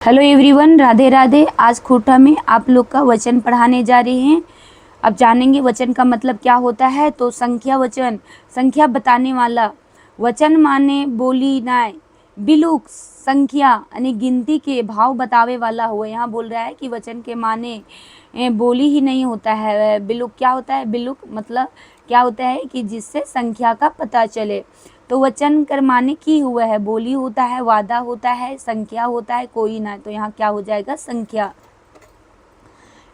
Hello everyone, Radhe Radhe. आज खोटा में आप लोग का वचन पढ़ाने जा रहे हैं। अब जानेंगे वचन का मतलब क्या होता है। तो संख्या वचन, संख्या बताने वाला। वचन माने बोली नाय, बिलुक संख्या यानी गिनती के भाव बतावे वाला हुआ। यहाँ बोल रहा है कि वचन के माने बोली ही नहीं होता है। बिलुक क्या होता है? बिलुक मतलब क्या होता है कि जिससे संख्या का पता चले। तो वचन कर माने की हुआ है, बोली होता है, वादा होता है, संख्या होता है, कोई ना। तो यहाँ क्या हो जाएगा? संख्या।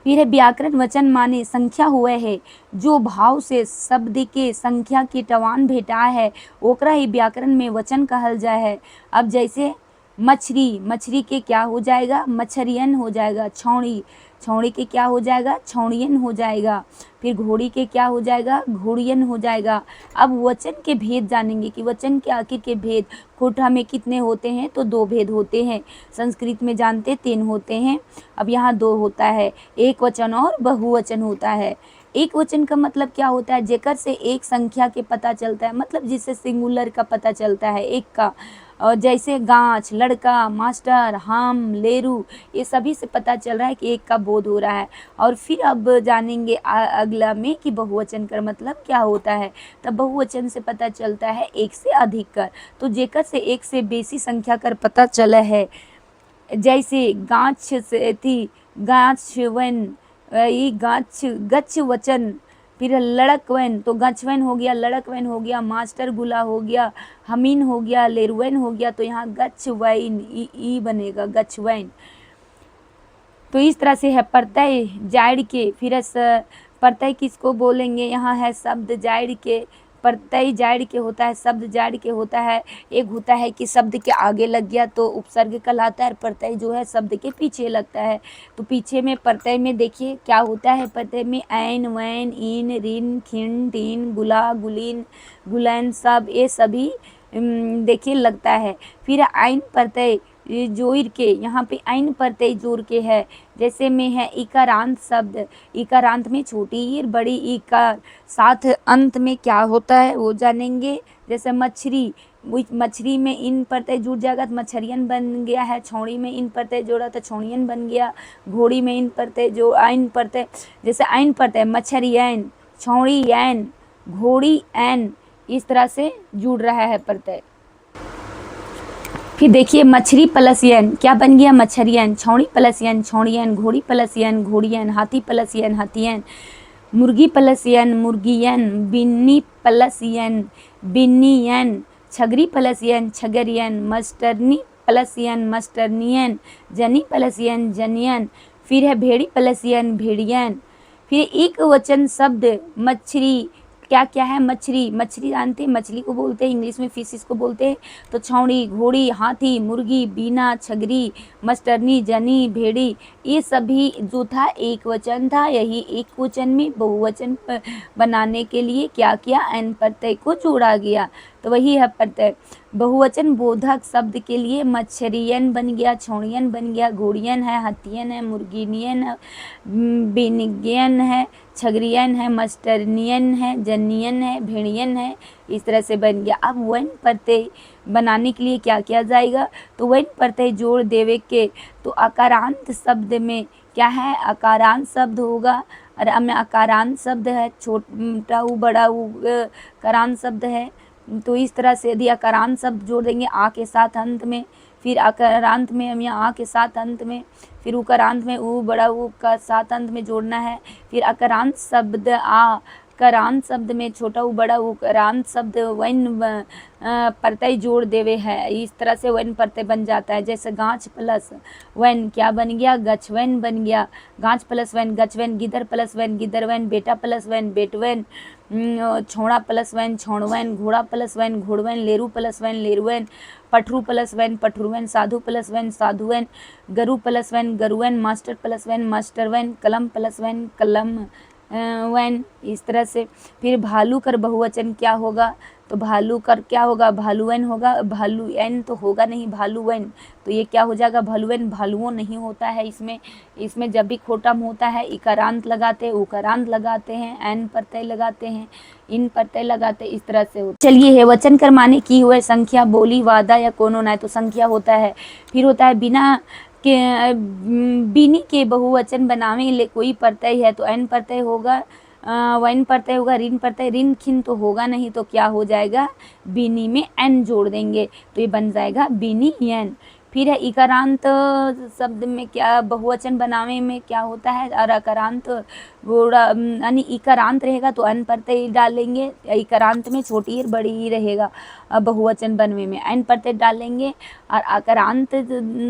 फिर है व्याकरण। वचन माने संख्या हुए है, जो भाव से शब्द के संख्या के टवान भेटा है, ओकरा ही व्याकरण में वचन कहल जाए है। अब जैसे मछली, मछली के क्या हो जाएगा? मछरियन हो जाएगा। छौड़ी, छौड़ी के क्या हो जाएगा? छौड़ियन हो जाएगा। फिर घोड़ी के क्या हो जाएगा? घोड़ियन हो जाएगा। अब वचन के भेद जानेंगे कि वचन के आखिर के भेद खोटा में कितने होते हैं। तो दो भेद होते हैं। संस्कृत में जानते 3 होते हैं, अब यहाँ 2 होता है। एक वचन और बहुवचन होता है। एक वचन का मतलब क्या होता है? जेकर से एक संख्या के पता चलता है, मतलब जिससे सिंगुलर का पता चलता है, एक का। और जैसे गाछ, लड़का, मास्टर, हम, लेरू, ये सभी से पता चल रहा है कि एक का बोध हो रहा है। और फिर अब जानेंगे अगला में कि बहुवचन का मतलब क्या होता है। तब बहुवचन से पता चलता है एक से अधिक कर। तो जेकर से एक से बेसी संख्या कर पता चला है, जैसे गाछ से थी, गाछवन, ई गाछ, गच्छ वचन। फिर लड़कवन, तो गछवन हो गया, लड़कवन हो गया, मास्टर गुला हो गया, हमीन हो गया, लेरवन हो गया। तो यहाँ गच्छवैन, ई बनेगा गच्छवैन। तो इस तरह से है प्रत्यय जाड़ के। फिर प्रत्यय किसको बोलेंगे? यहाँ है शब्द जाड़ के। प्रत्यय जाड़ के होता है, शब्द जाड़ के होता है। एक होता है कि शब्द के आगे लग गया तो उपसर्ग कहलाता है, प्रत्यय जो है शब्द के पीछे लगता है। तो पीछे में प्रत्यय में देखिए क्या होता है। प्रत्यय में ऐन, वैन, इन, रिन, खिन, टीन, गुला, गुलीन, गुलैन, सब ये सभी देखिए लगता है। फिर आइन प्रत्यय जोड़ के, यहाँ पे आइन प्रत्यय जोड़ के है। जैसे में है इकारांत शब्द, इकारांत में छोटी ईर बड़ी इकार, साथ अंत में क्या होता है वो जानेंगे। जैसे मछली, मछली में इन प्रत्यय जुड़ जाएगा तो मछरियन बन गया है। छौड़ी में इन प्रत्यय जोड़ा तो छौड़ियन बन गया। घोड़ी में इन प्रत्यय जो आइन प्रत्यय, जैसे आइन प्रत्यय मछरियन, छौड़ियन, घोड़ी एन, इस तरह से जुड़ रहा है प्रत्यय। फिर देखिए मछली प्लस यन क्या बन गया? मछरियन। छौड़ी प्लस यन छौड़ियन, घोड़ी प्लस यन घोड़ियन, हाथी प्लस यन हाथियन, मुर्गी प्लस यन मुर्गियन, बिन्नी प्लस यन बिन्नियन, छगरी प्लस यन छगरियन, मस्टरनी प्लस यन मस्टरनियन, जनी प्लस यन जनियन। फिर है भेड़ी प्लस यन भेड़ियन। फिर एक वचन शब्द मछली क्या क्या है? मछली, मछली जानते हैं, मछली को बोलते हैं, इंग्लिश में फिशिस को बोलते हैं। तो छौड़ी, घोड़ी, हाथी, मुर्गी, बीना, छगरी, मस्टरनी, जनी, भेड़ी, ये सभी जो था एक वचन था। यही एक वचन में बहुवचन बनाने के लिए क्या किया? एन प्रत्यय को जोड़ा गया। तो वही है प्रत्यय। बहुवचन बोधक शब्द के लिए मच्छरियन बन गया, छौड़ियन बन गया, घोड़ियन है, हथियन है, मुर्गिनियन है, बिनियन है, छगरियन है, मस्टरनियन है, जनियन है, भेड़ियन है, इस तरह से बन गया। अब वन प्रत्यय बनाने के लिए क्या किया जाएगा? तो वन प्रत्यय जोड़ देवे के। तो अकारांत शब्द में क्या है? अकारांत शब्द होगा। और में अकारांत शब्द है, छोटा ऊ बड़ा ऊ करांत शब्द है। तो इस तरह से यदि अकारांत शब्द जोड़ देंगे आ के साथ अंत में, फिर अकारांत में हम यहाँ आ के साथ अंत में, फिर उकारांत में ऊ बड़ा ऊ का साथ अंत में जोड़ना है। फिर अकारांत शब्द आ, करांत शब्द में छोटा ऊ बड़ा ऊ, करांत शब्द वन प्रत्यय जोड़ देवे है। इस तरह से वन प्रत्यय बन जाता है। जैसे गाछ प्लस वन क्या बन गया? गछवन बन गया। गाछ प्लस वन गछवन, गिदर प्लस वन गिदरवन, बेटा प्लस वन बेटवन, छोड़ा प्लस वन छोड़वन, घोड़ा प्लस वन घोड़वन, लेरू प्लस वन लेरुवन, पठरू प्लस वन पठरुवन, साधु प्लस वन साधुवन, गरु प्लस वन गरुवन, मास्टर प्लस वन मास्टरवन, कलम प्लस वन कलम वन, इस तरह से। फिर भालू कर बहुवचन क्या होगा? तो भालू कर क्या होगा? भालुवन होगा। भालू एन तो होगा नहीं, भालुवन। तो ये क्या हो जाएगा? भालुवन। भालुओं नहीं होता है इसमें। इसमें जब भी खोटम होता है इकारांत लगाते हैं, उकारांत लगाते हैं, एन प्रत्यय लगाते हैं, इन प्रत्यय लगाते हैं, इस तरह से होता है। चलिए है वचन कर माने की हुए संख्या, बोली, वादा या कोनो ना। तो संख्या होता है। फिर होता है बिना बीनी के बहुवचन बनावे ले कोई प्रत्यय है तो एन प्रत्यय होगा, वन प्रत्यय होगा, ऋण प्रत्यय, ऋण खिन तो होगा नहीं, तो क्या हो जाएगा, बीनी में एन जोड़ देंगे तो ये बन जाएगा बीनी एन। फिर है इकारांत शब्द में क्या बहुवचन बनावे में क्या होता है, और अकारांत यानी इकारांत रहेगा तो अन प्रत्यय डालेंगे, इकारांत में छोटी और बड़ी ही रहेगा, बहुवचन बनवे में एन प्रत्यय डालेंगे, और अकारांत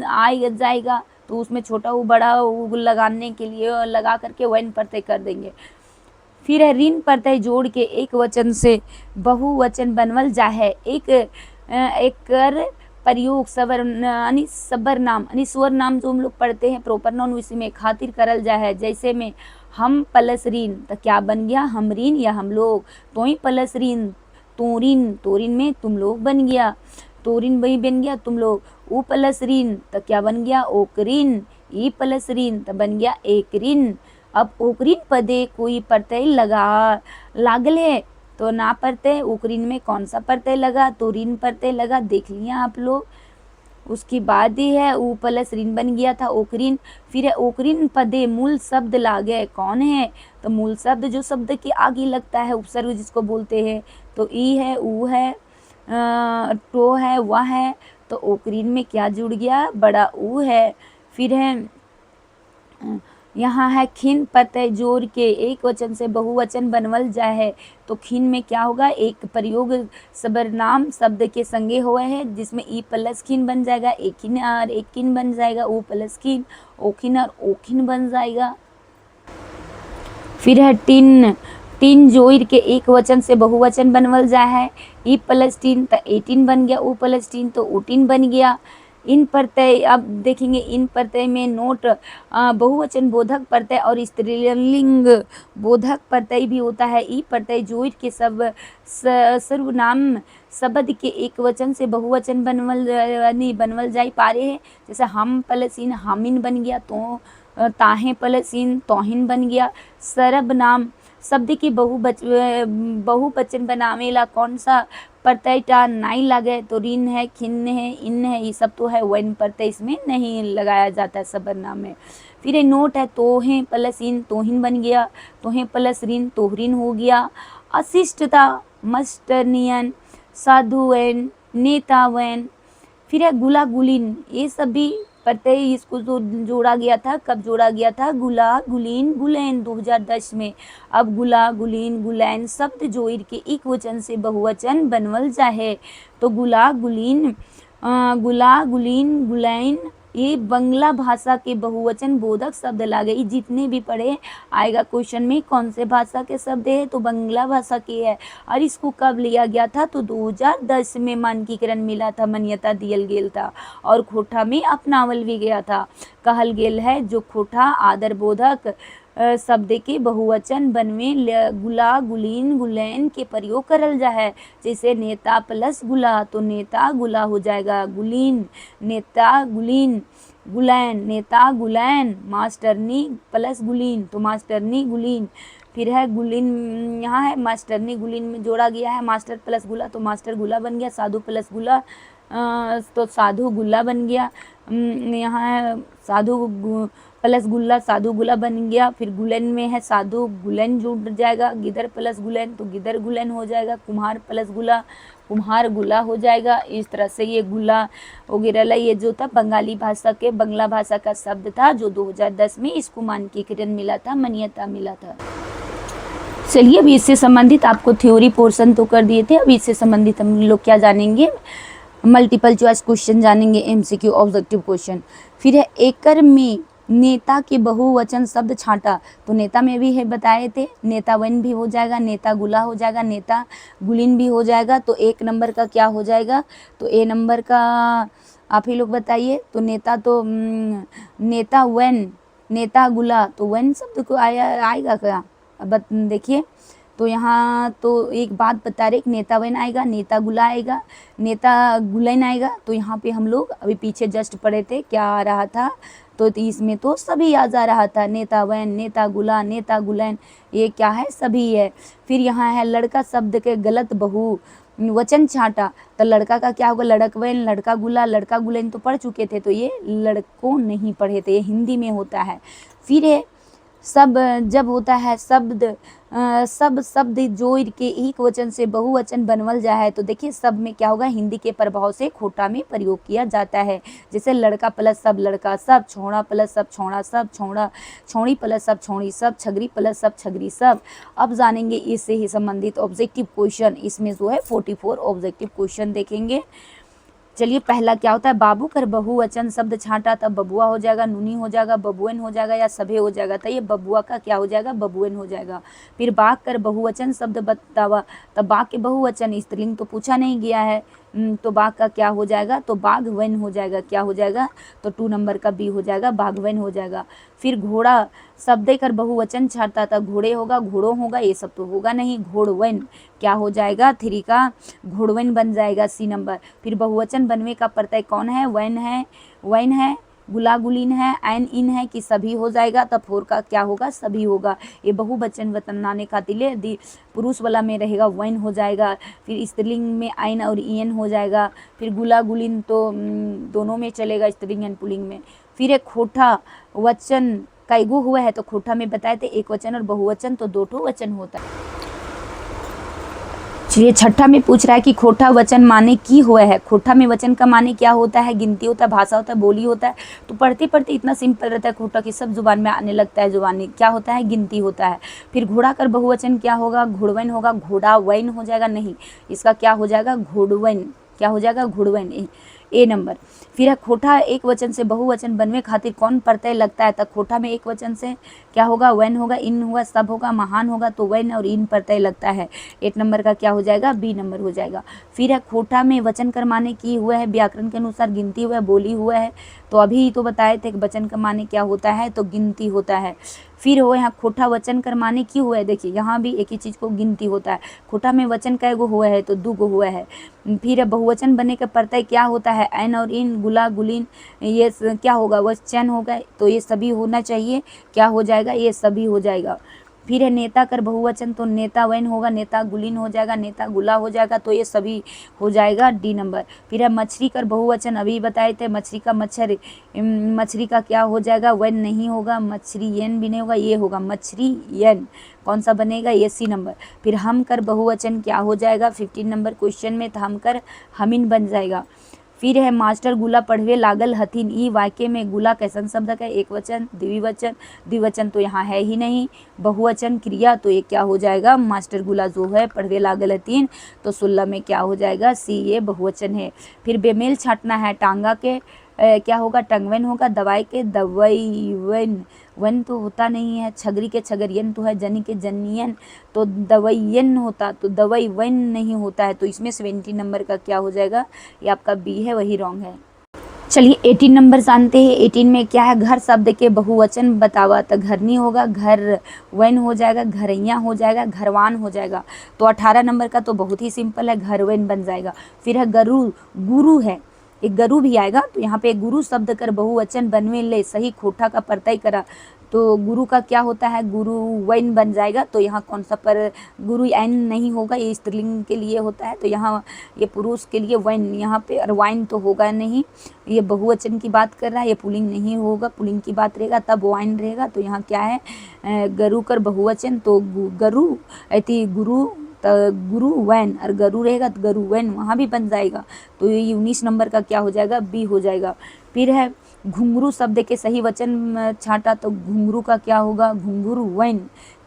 आ जाएगा तो उसमें छोटा ऊ बड़ा ऊ लगाने के लिए लगा करके वन प्रत्यय कर देंगे। फिर है ऋण प्रत्यय जोड़ के एक वचन से बहुवचन बनवल जा है, एकर प्रयोग सबर यानी सबर नाम यानी स्वर नाम जो हम लोग पढ़ते हैं प्रोपर नाउन उसी में खातिर करल जा है। जैसे में हम प्लस ऋण तो क्या बन गया, हम ऋण या हम लोग, तो ही प्लस ऋण तो ऋण में तुम लोग बन गया, तो ऋण वही बन गया तुम लोग। ऊ प्लस ऋण तो क्या बन गया, ओक ऋण, ई प्लस ऋण तो बन गया एक ऋण। अब ओकरीन पदे कोई प्रत्यय लागले तो ना प्रत्यय, ओकरीन में कौन सा प्रत्यय लगा, तो ऋण प्रत्यय लगा, देख लिया आप लोग। उसके बाद ही है ऊ प्लस ऋण बन गया था ओकरीन। फिर है ओकरीन पदे मूल शब्द लागे, कौन है, तो मूल शब्द जो शब्द के आगे लगता है उपसर्ग जिसको बोलते हैं, तो ई है, ऊ है, तो है, वह है, तो ओकरीन में क्या जुड़ गया, बड़ा ऊ है। फिर है यहाँ है खिन प्रत्यय जोड़ के एक वचन से बहुवचन बनवल जा है, तो खिन में क्या होगा, एक प्रयोग सबरनाम शब्द के संगे हुए है जिसमें ई प्लस खिन बन जाएगा, एक खिन और एक किन बन जाएगा, ओ प्लस खिन, ओखिन और ओखिन बन जाएगा। फिर है टिन, टिन जोड़ के एक वचन से बहुवचन बनवल जा है, ई प्लस टिन तो 18 बन गया, ओ प्लस टिन तो 18 बन गया। इन प्रत्यय अब देखेंगे, इन प्रत्यय में नोट बहुवचन बोधक प्रत्यय और स्त्रीलिंग बोधक प्रत्यय भी होता है। ई प्रत्यय जोड़ के सब सर्वनाम शब्द के एक वचन से बहुवचन बनवल जाई पारे है। जैसे हम प्लस इन हामिन बन गया, तो ताहे प्लस इन तोहिन बन गया। सर्वनाम शब्द के बहुवचन बनावेला कौन सा प्रत्यय टा नहीं लगे, तो ऋण है, खिन है, इन है, ये सब तो है वन प्रत्यय इसमें नहीं लगाया जाता है सर्वनाम में। फिर एक नोट है तोहे प्लस इन तोहिन बन गया, तोहे प्लस ऋण तोहरिन हो गया। अशिष्टता मस्टनियन साधुवन नेतावन। फिर है गुला गुलिन, ये सभी प्रत्यय इसको जो जोड़ा गया था, कब जोड़ा गया था, गुला गुलीन गुलैन 2010 में। अब गुला गुलीन गुलैन शब्द जोड़ के एक वचन से बहुवचन बनवल जाए, तो गुला गुलीन गुलैन ये बंगला भाषा के बहुवचन बोधक शब्द लागे। ये जितने भी पढ़े आएगा क्वेश्चन में कौन से भाषा के शब्द है, तो बंगला भाषा के है। और इसको कब लिया गया था, तो 2010 में मानकीकरण मिला था, मान्यता दियल गेल था और खोटा में अपनावल भी गया था। कहल गेल है जो खोटा आदर बोधक शब्द के बहुवचन बनवे गुला गुलीन गुलैन के प्रयोग करल जा है। जैसे नेता प्लस गुला तो नेता गुला हो जाएगा, गुलीन नेता गुलीन गुलैन नेता गुलैन, मास्टरनी प्लस गुलीन तो मास्टरनी गुलीन। फिर है गुलीन, यहाँ है मास्टरनी गुलीन में जोड़ा गया है, मास्टर प्लस गुला तो मास्टर गुला बन गया, साधु प्लस गुला तो साधु गुल्ला बन गया। यहाँ है साधु प्लस गुल्ला साधु गुला बन गया। फिर गुलन में है साधु गुलन जुड़ जाएगा, गिदर प्लस गुलन तो गिदर गुलन हो जाएगा, कुम्हार प्लस गुला कुम्हार गुला हो जाएगा। इस तरह से ये गुला वगैरह ये जो था बंगाली भाषा के बंगला भाषा का शब्द था जो 2010 में इसको मानकीकरण मिला था, मान्यता मिला था। चलिए अभी इससे संबंधित आपको थ्योरी पोर्शन तो कर दिए थे, अभी इससे संबंधित हम लोग क्या जानेंगे, मल्टीपल चॉइस क्वेश्चन जानेंगे, एमसीक्यू ऑब्जेक्टिव क्वेश्चन। फिर है एकर में नेता के बहुवचन शब्द छांटा, तो नेता में भी है बताए थे, नेता वन भी हो जाएगा, नेता गुला हो जाएगा, नेता गुलिन भी हो जाएगा। तो एक नंबर का क्या हो जाएगा, तो ए नंबर का आप ही लोग बताइए। तो नेता तो नेता वन नेता गुला तो वन शब्द को आएगा क्या, अब देखिए। तो यहाँ तो एक बात बता रहे, नेता वन आएगा, नेता गुला आएगा, नेता गुलन आएगा। तो यहाँ पे हम लोग अभी पीछे जस्ट पढ़े थे क्या आ रहा था, तो इसमें तो सभी याद आ रहा था, नेता वन नेता गुला नेता गुलन, ये क्या है सभी है। फिर यहाँ है लड़का शब्द के गलत बहु वचन छाटा तो लड़का का क्या होगा, लड़कवेन, लड़का गुला, लड़का गुलेन तो पढ़ चुके थे, तो ये लड़कों नहीं पढ़े थे, ये हिंदी में होता है। फिर है सब, जब होता है सब शब्द जोड़ के एक वचन से बहुवचन बनवल जाए, तो देखिए सब में क्या होगा, हिंदी के प्रभाव से खोटा में प्रयोग किया जाता है। जैसे लड़का प्लस सब लड़का सब, छोड़ा प्लस सब छोड़ा सब छोड़ा, छोड़ी प्लस सब छोड़ी सब, छगरी प्लस सब छगरी सब। अब जानेंगे इससे ही संबंधित ऑब्जेक्टिव क्वेश्चन, इसमें जो है 44 ऑब्जेक्टिव क्वेश्चन देखेंगे। चलिए पहला क्या होता है, बाबू कर बहुवचन शब्द छाटा, तब बबुआ हो जाएगा, नूनी हो जाएगा, बबुएन हो जाएगा या सभे हो जाएगा, तो ये बबुआ का क्या हो जाएगा, बबुएन हो जाएगा। फिर बाघ कर बहुवचन शब्द बतावा, तब बाघ के बहुवचन स्त्रीलिंग तो पूछा नहीं गया है, तो बाघ का क्या हो जाएगा, तो बाघवेन हो जाएगा, क्या हो जाएगा, तो 2 नंबर का बी हो जाएगा, बाघवेन हो जाएगा। फिर घोड़ा शब्द कर बहुवचन छाटा था, घोड़े होगा, घोड़ों होगा, ये सब तो होगा नहीं, घोड़वेन क्या हो जाएगा, 3 का घोड़वेन बन जाएगा, सी नंबर। फिर बहुवचन बनवे का प्रत्यय कौन है, वैन है, वैन है, गुलागुलीन है, ऐन इन है कि सभी हो जाएगा, तब 4 का क्या होगा, सभी होगा। ये बहुवचन बनाने खातिर पुरुष वाला में रहेगा वैन हो जाएगा, फिर स्त्रीलिंग में आइन और इन हो जाएगा, फिर गुलागुलीन तो दोनों में चलेगा, स्त्रीलिंग एंड पुल्लिंग में। फिर एक खोटा वचन कईगो हुआ है, तो खोटा में बताए थे एक वचन और बहुवचन तो 2 वचन होता है। चलिए छठा में पूछ रहा है कि खोटा वचन माने की हुआ है। खोटा में वचन का माने क्या होता है, गिनती होता है, भाषा होता है, बोली होता है। तो पढ़ते पढ़ते इतना सिंपल रहता है खोटा कि सब जुबान में आने लगता है, जुबान में क्या होता है, गिनती होता है। फिर घोड़ा कर बहुवचन क्या होगा, घोड़वन होगा, घोड़ा वैन हो जाएगा, नहीं इसका क्या हो जाएगा, घोड़वन, क्या हो जाएगा, घोड़वन, ए नंबर। फिर है खोटा एक वचन से बहुवचन बनवे खातिर कौन प्रत्यय लगता है, तब खोटा में एक वचन से क्या होगा, वैन होगा, इन होगा, सब होगा, महान होगा, तो वैन और इन प्रत्यय लगता है, 8 नंबर का क्या हो जाएगा, बी नंबर हो जाएगा। फिर है खोटा में वचन कर माने की हुआ है, व्याकरण के अनुसार गिनती हुआ है, बोली हुआ है, तो अभी तो बताए थे कि वचन का माने क्या होता है, तो गिनती होता है। फिर हो यहाँ खोटा वचन कर माने की हुआ है, देखिए यहाँ भी एक ही चीज़ को गिनती होता है। खोटा में वचन कै गो हुआ है, तो 2 गो हुआ है। फिर बहुवचन बनने का प्रत्यय क्या होता है, ऐन और इन, गुला गुलीन, ये क्या होगा, वचन होगा, तो ये सभी होना चाहिए, क्या हो जाएगा, ये सभी हो जाएगा। फिर है नेता कर बहुवचन, तो नेता वैन होगा, नेता गुलीन हो जाएगा, नेता गुला हो जाएगा, तो ये सभी हो जाएगा, डी नंबर। फिर है मछली कर बहुवचन, अभी बताए थे मछली का मच्छर, मछली का क्या हो जाएगा, वैन नहीं होगा, मछली येन भी नहीं होगा, ये होगा मछली येन, कौन सा बनेगा, ये सी नंबर। फिर हम कर बहुवचन क्या हो जाएगा, 15 नंबर क्वेश्चन में था हम कर हमिन बन जाएगा। फिर है मास्टर गुला पढ़वे लागल हथिन, ई वाक्य में गुला कैसन शब्द का, एक वचन, द्विवचन, द्विवचन तो यहाँ है ही नहीं, बहुवचन क्रिया, तो ये क्या हो जाएगा, मास्टर गुला जो है पढ़वे लागल हथिन, तो 16 में क्या हो जाएगा, सी, ये बहुवचन है। फिर बेमेल छाटना है, टांगा के क्या होगा, टंगवन होगा, दवाई के दवाईवन, वन तो होता नहीं है, छगरी के छगरियन तो है, जनी के जनियन, तो दवाइयन होता, तो दवाई वन नहीं होता है, तो इसमें 70 नंबर का क्या हो जाएगा, ये आपका बी है, वही रॉन्ग है। चलिए 18 नंबर जानते हैं। 18 में क्या है, घर शब्द के बहुवचन बतावा, तो घरनी होगा, घर वन हो जाएगा, घरैया हो जाएगा, घरवान हो जाएगा, तो 18 नंबर का तो बहुत ही सिंपल है, घरवन बन जाएगा। फिर है गरु, गुरु है, एक गरु भी आएगा, तो यहाँ पे गुरु शब्द कर बहुवचन बनवे ले, सही खोटा का प्रत्यय करा, तो गुरु का क्या होता है, गुरु वैन बन जाएगा, तो यहाँ कौन सा पर गुरु ऐन नहीं होगा, ये स्त्रीलिंग के लिए होता है, तो यहाँ ये पुरुष के लिए वैन, यहाँ पे और वाइन तो होगा नहीं, ये बहुवचन की बात कर रहा है, ये पुलिंग नहीं होगा, पुलिंग की बात रहेगा तब वाइन रहेगा, तो यहाँ क्या है, गरु कर बहुवचन, तो गरु ऐती गुरु, तो गुरु वैन, और गरु रहेगा तो गरु वैन वहाँ भी बन जाएगा, तो ये 19 नंबर का क्या हो जाएगा, बी हो जाएगा। फिर है घुंघरू शब्द के सही वचन छाटा, तो घुंघरू का क्या होगा, घुंघरू वैन,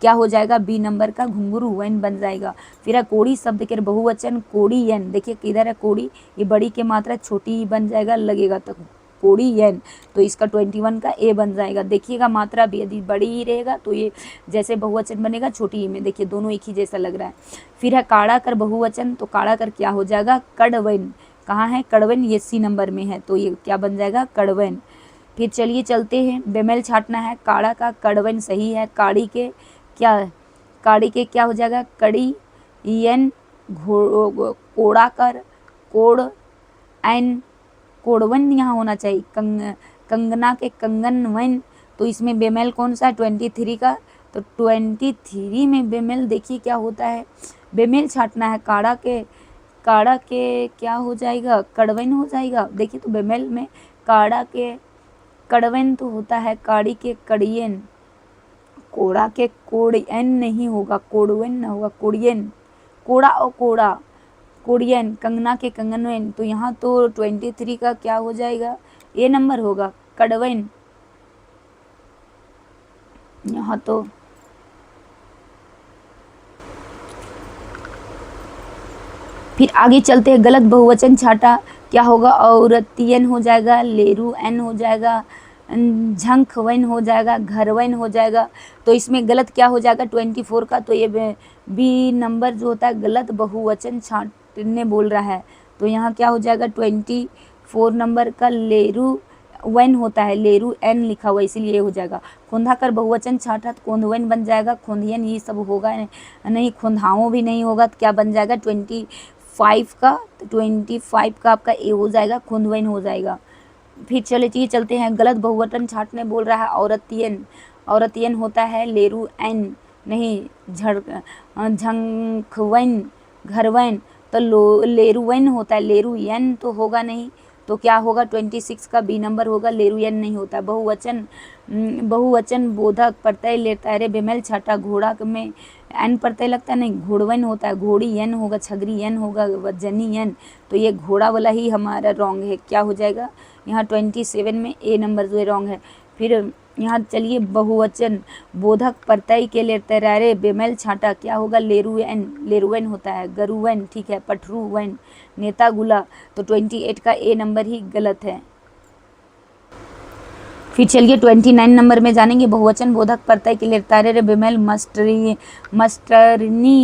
क्या हो जाएगा, बी नंबर का घुंघरू वैन बन जाएगा। फिर है कोड़ी शब्द के बहुवचन, कोड़ी यन, देखिए किधर है कोड़ी, ये बड़ी के मात्रा छोटी ही बन जाएगा, लगेगा तो कोड़ी यन, तो इसका 21 का ए बन जाएगा। देखिएगा मात्रा भी यदि बड़ी ही रहेगा तो ये जैसे बहुवचन बनेगा छोटी ही में, देखिए दोनों एक ही जैसा लग रहा है। फिर है काड़ा कर बहुवचन, तो काड़ा कर क्या हो जाएगा, कड़वन, कहाँ है कड़वन, ये सी नंबर में है, तो ये क्या बन जाएगा, कड़वन। फिर चलिए चलते हैं, बेमेल छाटना है, काड़ा का कड़वन सही है, काड़ी के क्या, काड़ी के क्या हो जाएगा, कड़ी यन, कोड़ा कर कोड़ एन, कोड़वन यहाँ होना चाहिए, कंगना के कंगन वन, तो इसमें बेमेल कौन सा है, 23 का, तो 23 में बेमेल देखिए क्या होता है, बेमेल छाटना है, काड़ा के काड़ा के क्या हो जाएगा, कड़वन हो जाएगा। देखिए तो बेमेल में काड़ा के कड़वन तो होता है, काड़ी के कड़ियन, कोड़ा के कोड़ियन नहीं होगा, कोड़वन ना होगा, कोड़ियन, कोड़ा और कोड़ा, कोड़ियन, कंगना के कंगनवन। तो यहाँ तो 23 का क्या हो जाएगा, ए नंबर होगा, कड़वन। यहाँ तो फिर आगे चलते हैं, गलत बहुवचन छाटा क्या होगा, औरतियन हो जाएगा, लेरू एन हो जाएगा, झंख वन हो जाएगा, घरवन हो जाएगा। तो इसमें गलत क्या हो जाएगा 24 का, तो ये बी नंबर जो होता है गलत बहुवचन छाटने बोल रहा है। तो यहाँ क्या हो जाएगा 24 नंबर का लेरू वन होता है, लेरू एन लिखा हुआ इसीलिए हो जाएगा। खोंधा कर बहुवचन छाटा तो खोंधवन बन जाएगा, खोंधियन ये सब होगा नहीं, खोंधाओं भी नहीं होगा, तो क्या बन जाएगा 25 का, तो 25 का आपका ए हो जाएगा, खोंधवन हो जाएगा। फिर चलिए चलते हैं, गलत बहुवचन छाटने बोल रहा है, औरतियन, औरतियन होता है लेरू एन नहीं, झंखवन, घरवन, तो लेरुवन होता है, लेरू एन तो होगा नहीं, तो क्या होगा 26 का बी नंबर होगा, लेरुयन नहीं होता। बहुवचन बोधक प्रत्यय लेता है, रे बेमेल छाटा, घोड़ा में एन प्रत्यय लगता है नहीं, घोड़वन होता है, घोड़ी एन होगा, छगरी एन होगा, वजनी एन। तो ये घोड़ा वाला ही हमारा रॉन्ग है, क्या हो जाएगा यहाँ 27 में ए नंबर जो है रॉन्ग है। फिर यहाँ चलिए बहुवचन बोधक प्रत्यय के लेते रे बेमेल छाटा क्या होगा, लेरुएन, लेरुवन होता है, गरुवन ठीक है, पठरुवन, नेता गुला। तो 28 का ए नंबर ही गलत है। फिर चलिए 29 नंबर में जानेंगे, बहुवचन बोधक प्रत्यय के लिए तारे रे बेमेल मस्टरनी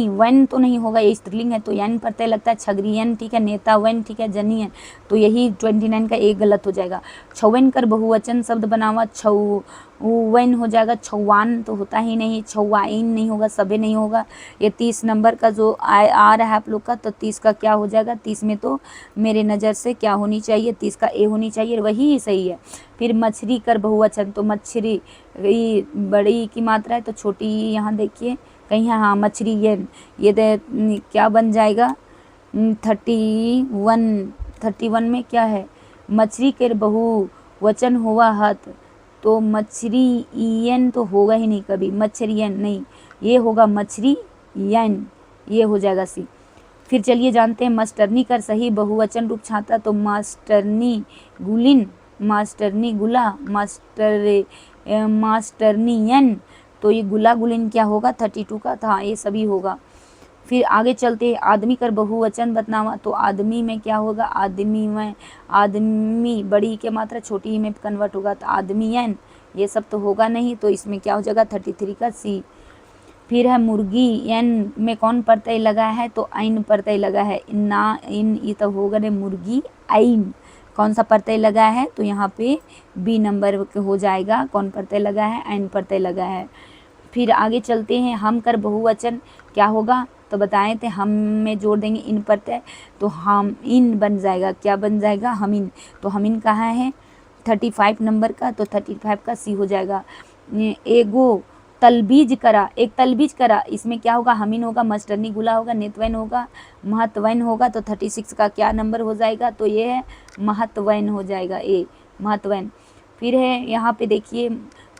वन तो नहीं होगा, ये स्त्रीलिंग है तो यन प्रत्यय लगता है, छगरियन ठीक है, नेता वन ठीक है, जनियन। तो यही 29 का एक गलत हो जाएगा। छवन कर बहुवचन शब्द बनावा, छवन हो जाएगा, छवान तो होता ही नहीं, छवाइन नहीं होगा, सबे नहीं होगा। ये 30 नंबर का जो आ रहा है आप लोग का, तो 30 का क्या हो जाएगा, 30 में तो मेरे नज़र से क्या होनी चाहिए, 30 का ए होनी चाहिए, वही सही है। फिर मछली कर बहुवचन, तो मछली बड़ी की मात्रा है तो छोटी, यहाँ देखिए कहीं हाँ मछली, ये क्या बन जाएगा 31 में क्या है, मछली के बहुवचन हुआ हत, तो मछली यन तो होगा ही नहीं कभी, मछरियन नहीं, ये होगा मछली यन, ये हो जाएगा सी। फिर चलिए जानते हैं मास्टरनी कर सही बहुवचन रूप छाता, तो मास्टरनी गुलिन, मास्टरनी गुला, मास्टरनियन। तो ये गुला गुलिन क्या होगा 32 का था, ये सभी होगा। फिर आगे चलते हैं, आदमी कर बहुवचन बतावा, तो आदमी में क्या होगा, आदमी में, आदमी बड़ी के मात्रा छोटी में कन्वर्ट होगा, तो आदमीयन ये सब तो होगा नहीं, तो इसमें क्या हो जाएगा 33 का सी। फिर है मुर्गी, एन में कौन प्रत्यय लगा है, तो आइन प्रत्यय लगा है, ना इन ये तो होगा रे मुर्गी आइन, कौन सा प्रत्यय लगा है, तो यहाँ पे बी नंबर हो जाएगा, कौन प्रत्यय लगा है, आइन प्रत्यय लगा है। फिर आगे चलते हैं, हम कर बहुवचन क्या होगा, तो बताए थे हम में जोड़ देंगे इन प्रत्यय, तो हम इन बन जाएगा, क्या बन जाएगा, हमिन। तो हमिन कहाँ है 35 नंबर का, तो 35 का सी हो जाएगा। एगो तलबीज करा, एक तलबीज करा, इसमें क्या होगा, हमीन होगा, मस्टरनी गुला होगा, नेतवैन होगा, महत्वैन होगा, तो 36 का क्या नंबर हो जाएगा, तो ये है महत्वैन हो जाएगा, ए महत्वैन। फिर है यहाँ पे देखिए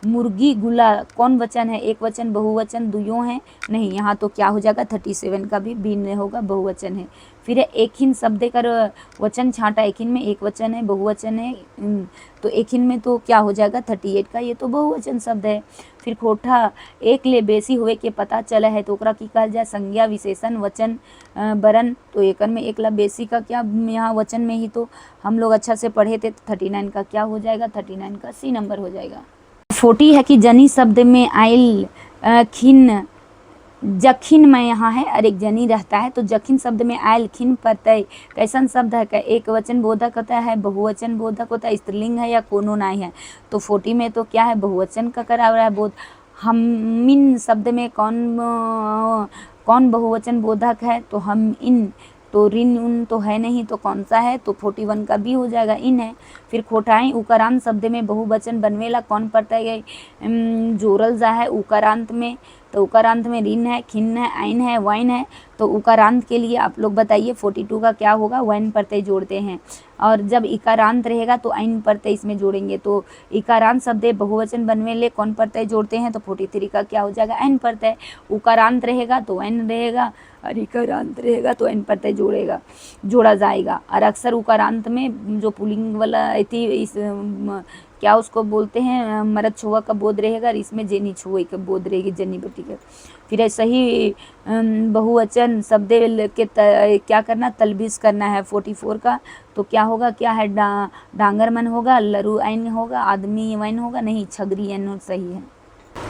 मुर्गी गुला कौन वचन है, एक वचन बहुवचन दुयों है नहीं, यहाँ तो क्या हो जाएगा 37 का भी बी में होगा, बहुवचन है। फिर है एकहिन शब्द कर वचन छाटा, एकहिन में एक वचन है, बहुवचन है, तो एकहिन में तो क्या हो जाएगा 38 का, ये तो बहुवचन शब्द है। फिर खोठा एक ले बेसी हुए के पता चला है, तो ओकरा की कहल जाए, संज्ञा विशेषण वचन बरन, तो एकन में एक ला बेसी का क्या यहाँ वचन में ही तो हम लोग अच्छा से पढ़े थे, तो 39 का क्या हो जाएगा, 39 का सी नंबर हो जाएगा। 40 है कि जनी शब्द में आयल खिन, जखिन में यहाँ है और एक जनी रहता है, तो जखिन शब्द में आयल खिन प्रत्यय कैसन शब्द है, का एक वचन बोधक होता है, बहुवचन बोधक होता है, स्त्रीलिंग है या कोनो नहीं है, तो 40 में तो क्या है बहुवचन का करा रहा है बोध। हमिन शब्द में कौन बहुवचन बोधक है, तो हम इन, तो रिन उन तो है नहीं, तो कौन सा है, तो 41 का भी हो जाएगा, इन है। फिर खोटाई उकारांत शब्द में बहुवचन बनवेला कौन प्रत्यय जोड़ल जा है उकारांत में, तो उकारांत में ऋण है, खिन्न है, ऐन है, वैन है। तो उकारांत के लिए आप लोग बताइए 42 का क्या होगा, वैन प्रत्यय जोड़ते हैं। और जब इकारांत रहेगा तो ऐन प्रत्यय इसमें जोड़ेंगे। तो इकारांत शब्द बहुवचन बनने ले कौन प्रत्यय जोड़ते हैं, तो 43 का क्या हो जाएगा, ऐन प्रत्यय। उकारांत रहेगा तो ऐन रहेगा, और इकारांत रहेगा तो ऐन प्रत्यय जोड़ा जाएगा। और अक्सर उकारांत में जो पुल्लिंग वाला थी इस क्या उसको बोलते हैं, मरद छुआ का बोध रहेगा, और इसमें जेनी छुए का बोध रहेगी, जनी बटी का। फिर ऐसा ही बहुवचन शब्द के क्या करना, तलबीस करना है 44 का। तो क्या होगा, क्या है, डांगरमन होगा, लरू ऐन होगा, आदमी वैन होगा, नहीं छगरी ऐन सही है।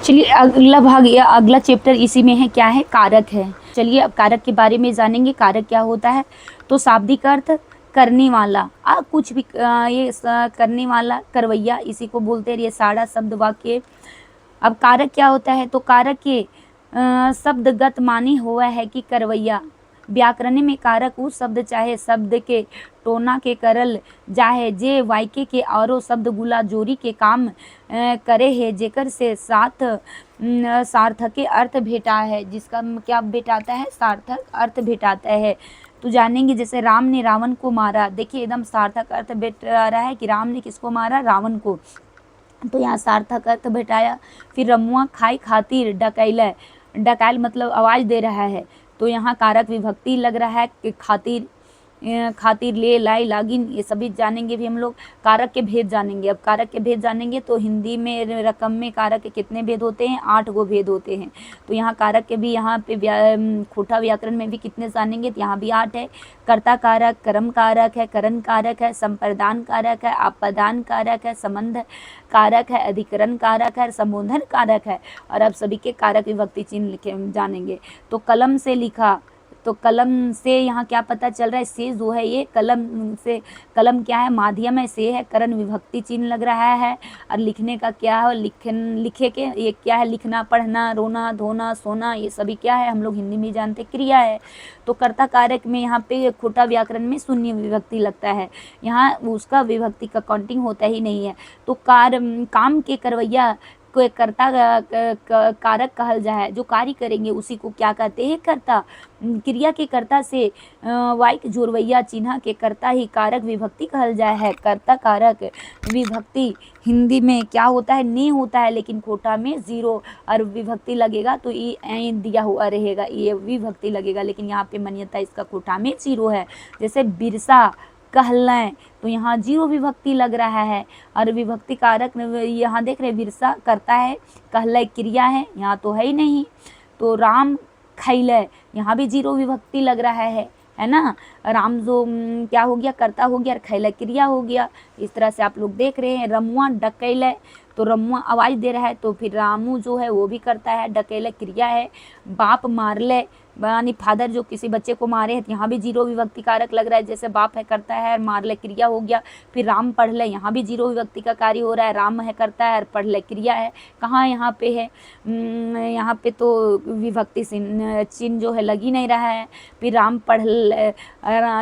चलिए अगला भाग या अगला चैप्टर इसी में है, क्या है, कारक है। चलिए अब कारक के बारे में जानेंगे, कारक क्या होता है। तो शाब्दिक अर्थ करने वाला, कुछ भी ये करने वाला, करवैया, इसी को बोलते हैं। ये सारा शब्द वाक्य। अब कारक क्या होता है, तो कारक के शब्दगत माने हुआ है कि करवैया। व्याकरण में कारक उस शब्द चाहे शब्द के टोना के करल जाहे जे वाक्य के औरो शब्द गुला जोरी के काम करे है, जेकर से साथ सार्थक के अर्थ भेटा है, जिसका क्या भेटाता है, सार्थक अर्थ भेटाता है। तो जानेंगे जैसे राम ने रावण को मारा, देखिए एकदम सार्थक अर्थ भेटा रहा है कि राम ने किसको मारा, रावण को। तो यहाँ सार्थक अर्थ भेटाया। फिर रमुआ खाई खातिर डकैल, डकैल मतलब आवाज़ दे रहा है। तो यहाँ कारक विभक्ति लग रहा है कि खातिर, खातिर, ले, लाई, लागिन, ये सभी जानेंगे भी हम लोग। कारक के भेद जानेंगे। अब कारक के भेद जानेंगे तो हिंदी में रकम में कारक के कितने भेद होते हैं, 8 गो भेद होते हैं। तो यहाँ कारक के भी यहाँ पे खोटा व्याकरण में भी कितने जानेंगे, तो यहाँ भी 8 है। कर्ता कारक, कर्म कारक है, करण कारक है, संप्रदान कारक है, आपदान कारक है, संबंध कारक है, अधिकरण कारक है, संबोधन कारक है। और अब सभी के कारक विभक्ति चिन्ह लिखे जानेंगे। तो कलम से लिखा, तो कलम से यहाँ क्या पता चल रहा है, से जो है ये कलम से, कलम क्या है, माध्यम है, से है, करण विभक्ति चिन्ह लग रहा है। और लिखने का क्या है, लिखे के ये क्या है, लिखना, पढ़ना, रोना, धोना, सोना, ये सभी क्या है, हम लोग हिंदी में जानते क्रिया है। तो कर्ता कारक में यहाँ पे खोटा व्याकरण में शून्य विभक्ति लगता है, यहाँ उसका विभक्ति का काउंटिंग होता ही नहीं है। तो काम के करवैया को कर्ता कारक कहल जाए, जो कार्य करेंगे उसी को क्या कहते हैं, कर्ता। क्रिया के कर्ता से वाइक जोड़वैया चिन्ह के कर्ता ही कारक विभक्ति कहल जाए है। कर्ता कारक विभक्ति हिंदी में क्या होता है, ने होता है, लेकिन खोटा में 0 और विभक्ति लगेगा तो ये दिया हुआ रहेगा, ये विभक्ति लगेगा, लेकिन यहाँ पे मान्यता इसका खोटा में 0 है। जैसे बिरसा कहलें, तो यहाँ 0 विभक्ति लग रहा है। और विभक्ति कारक यहाँ देख रहे, बिरसा करता है, कहले क्रिया है, यहाँ तो है ही नहीं। तो राम खैले, यहाँ भी 0 विभक्ति लग रहा है ना। राम जो क्या हो गया, कर्ता हो गया, और खैले क्रिया हो गया। इस तरह से आप लोग देख रहे हैं। रमुआ डकैले, तो रमुआ आवाज़ दे रहा है, तो फिर रामू जो है वो भी करता है, डकैले क्रिया है। बाप मारले, यानी फादर जो किसी बच्चे को मारे हैं, यहाँ भी 0 विभक्ति कारक लग रहा है। जैसे बाप है करता है, मारले क्रिया हो गया। फिर राम पढ़ ले, यहाँ भी 0 विभक्ति का कार्य हो रहा है, राम है करता है और पढ़ ले क्रिया है। कहाँ यहाँ पे है, यहाँ पे तो विभक्ति चिन्ह जो है लग ही नहीं रहा है। फिर राम पढ़ ले,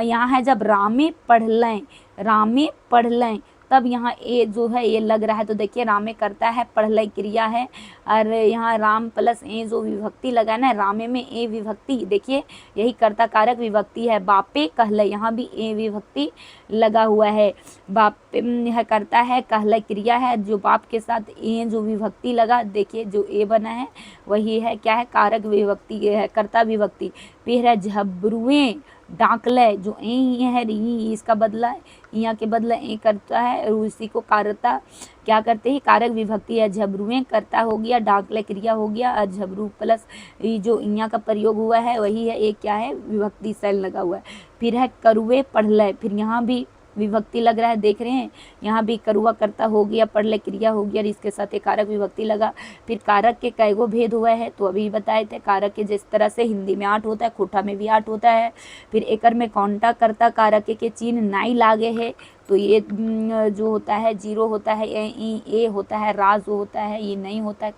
यहाँ है जब रामे पढ़ लें, रामे पढ़ लें, तब यहाँ ए जो है ये लग रहा है। तो देखिए रामे करता है, पढ़ ले क्रिया है, और यहाँ राम प्लस ए जो विभक्ति लगा ना, रामे में ए विभक्ति, देखिए यही कर्ता कारक विभक्ति है। बापे कहले, यहाँ भी ए विभक्ति लगा हुआ है। बापे है करता है, कहले क्रिया है, जो बाप के साथ ए जो विभक्ति लगा, देखिए जो ए बना है वही है क्या है, कारक विभक्ति है, कर्ता विभक्ति। फिर है झबरुए डाकले, जो ए है इसका बदला यहाँ के बदला ए करता है, और इसी को कारता क्या करते हैं, कारक विभक्ति है। झबरुए करता हो गया, डाकले क्रिया हो गया, और झबरू प्लस जो यहाँ का प्रयोग हुआ है वही है, एक क्या है, विभक्ति शैल लगा हुआ है। फिर है करुए पढ़ले, फिर यहाँ भी विभक्ति लग रहा है, देख रहे हैं, यहाँ भी करुआ करता हो गया, पढ़ले क्रिया हो गया, और इसके साथ एक कारक विभक्ति लगा। फिर कारक के कई गो भेद हुआ है, तो अभी बताए थे। कारक के जिस तरह से हिंदी में 8 होता है, खोटा में भी 8 होता है। फिर एकर में कौनटा करता कारक के चिन्ह नाई लागे है, तो ये जो होता है 0 होता है, ए होता है, रा जो होता है ये नहीं होता है।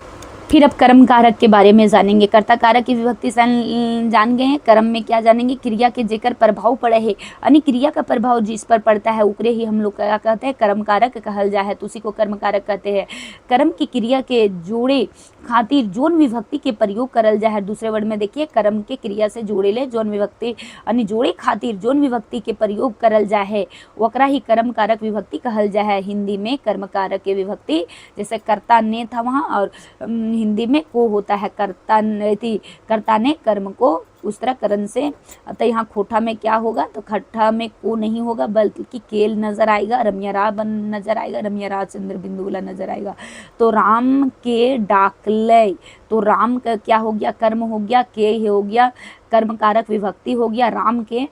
फिर अब कर्म कारक के बारे में जानेंगे। कर्ता कारक की विभक्ति जान गए हैं। कर्म में क्या जानेंगे, क्रिया के जेकर प्रभाव पड़े है, यानी क्रिया का प्रभाव जिस पर पड़ता है उकरे ही हम लोग क्या कहते हैं, कर्म कारक कहल जाए है, तो उसी को कर्म कारक कहते हैं। कर्म की क्रिया के जोड़े खातिर जोन विभक्ति के प्रयोग करल जाए है। दूसरे वर्ड में देखिए कर्म के क्रिया से जोड़ेले जोन विभक्ति यानी जोड़े खातिर जोन विभक्ति के प्रयोग करल जाए है वकरा ही कर्म कारक विभक्ति कहल जाए है। हिंदी में कर्म कारक के विभक्ति जैसे कर्ता ने था वहाँ, और हिंदी में को होता है, कर्ता ने कर्म को उस तरह करण से। अतः यहाँ खोठा में क्या होगा, तो खट्ठा में को नहीं होगा बल्कि केल नजर आएगा, रम्यरा बन नजर आएगा, रम्यरा चंद्र बिंदु वाला नजर आएगा। तो राम के डाकले, तो राम का क्या हो गया, कर्म हो गया, के हो गया कर्म कारक विभक्ति हो गया राम के।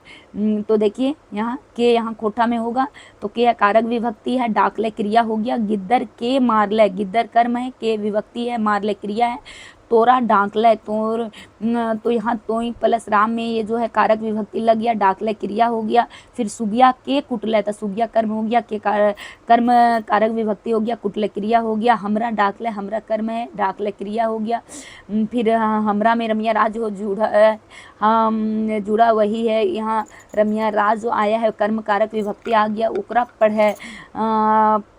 तो देखिए यहाँ के यहाँ खोठा में होगा तो के कारक विभक्ति है, डाकले क्रिया हो गया, गिद्दर के मारले, गिद्दर कर्म है, के विभक्ति है, मारले क्रिया है, तोरा डाकले तोर, तो यहाँ तोई प्लस राम में ये जो है कारक विभक्ति लग गया, डाकले क्रिया हो गया। फिर सुगिया के कुटले, तो सुगिया कर्म हो गया, के कर्म कारक विभक्ति हो गया, कुटले क्रिया हो गया। हमरा डाकले, हमरा कर्म है, डाकले क्रिया हो गया। फिर हमरा में रमिया राज हो जुड़ा, हम जुड़ा वही है, यहाँ रमिया राज जो आया है कर्म कारक विभक्ति आ गया। ओकरा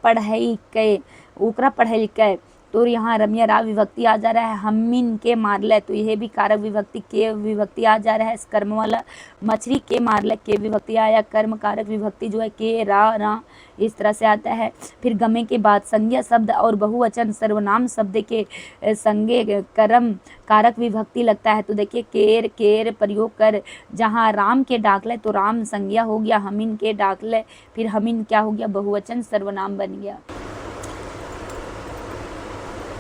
पढ़ई के, ओकरा पढ़ई के, तो यहाँ रमिया रा विभक्ति आ जा रहा है। हमिन के मारले, तो यह भी कारक विभक्ति के विभक्ति आ जा रहा है कर्म वाला। मछली के मारले, के विभक्ति आया, कर्म कारक विभक्ति जो है के रा इस तरह से आता है। फिर गमे के बाद संज्ञा शब्द और बहुवचन सर्वनाम शब्द के संगे कर्म कारक विभक्ति लगता है। तो देखिए केर केर प्रयोग कर, जहाँ राम के डाकले तो राम संज्ञा हो गया, हमिन के डाकले, फिर हमिन क्या हो गया, बहुवचन सर्वनाम बन गया।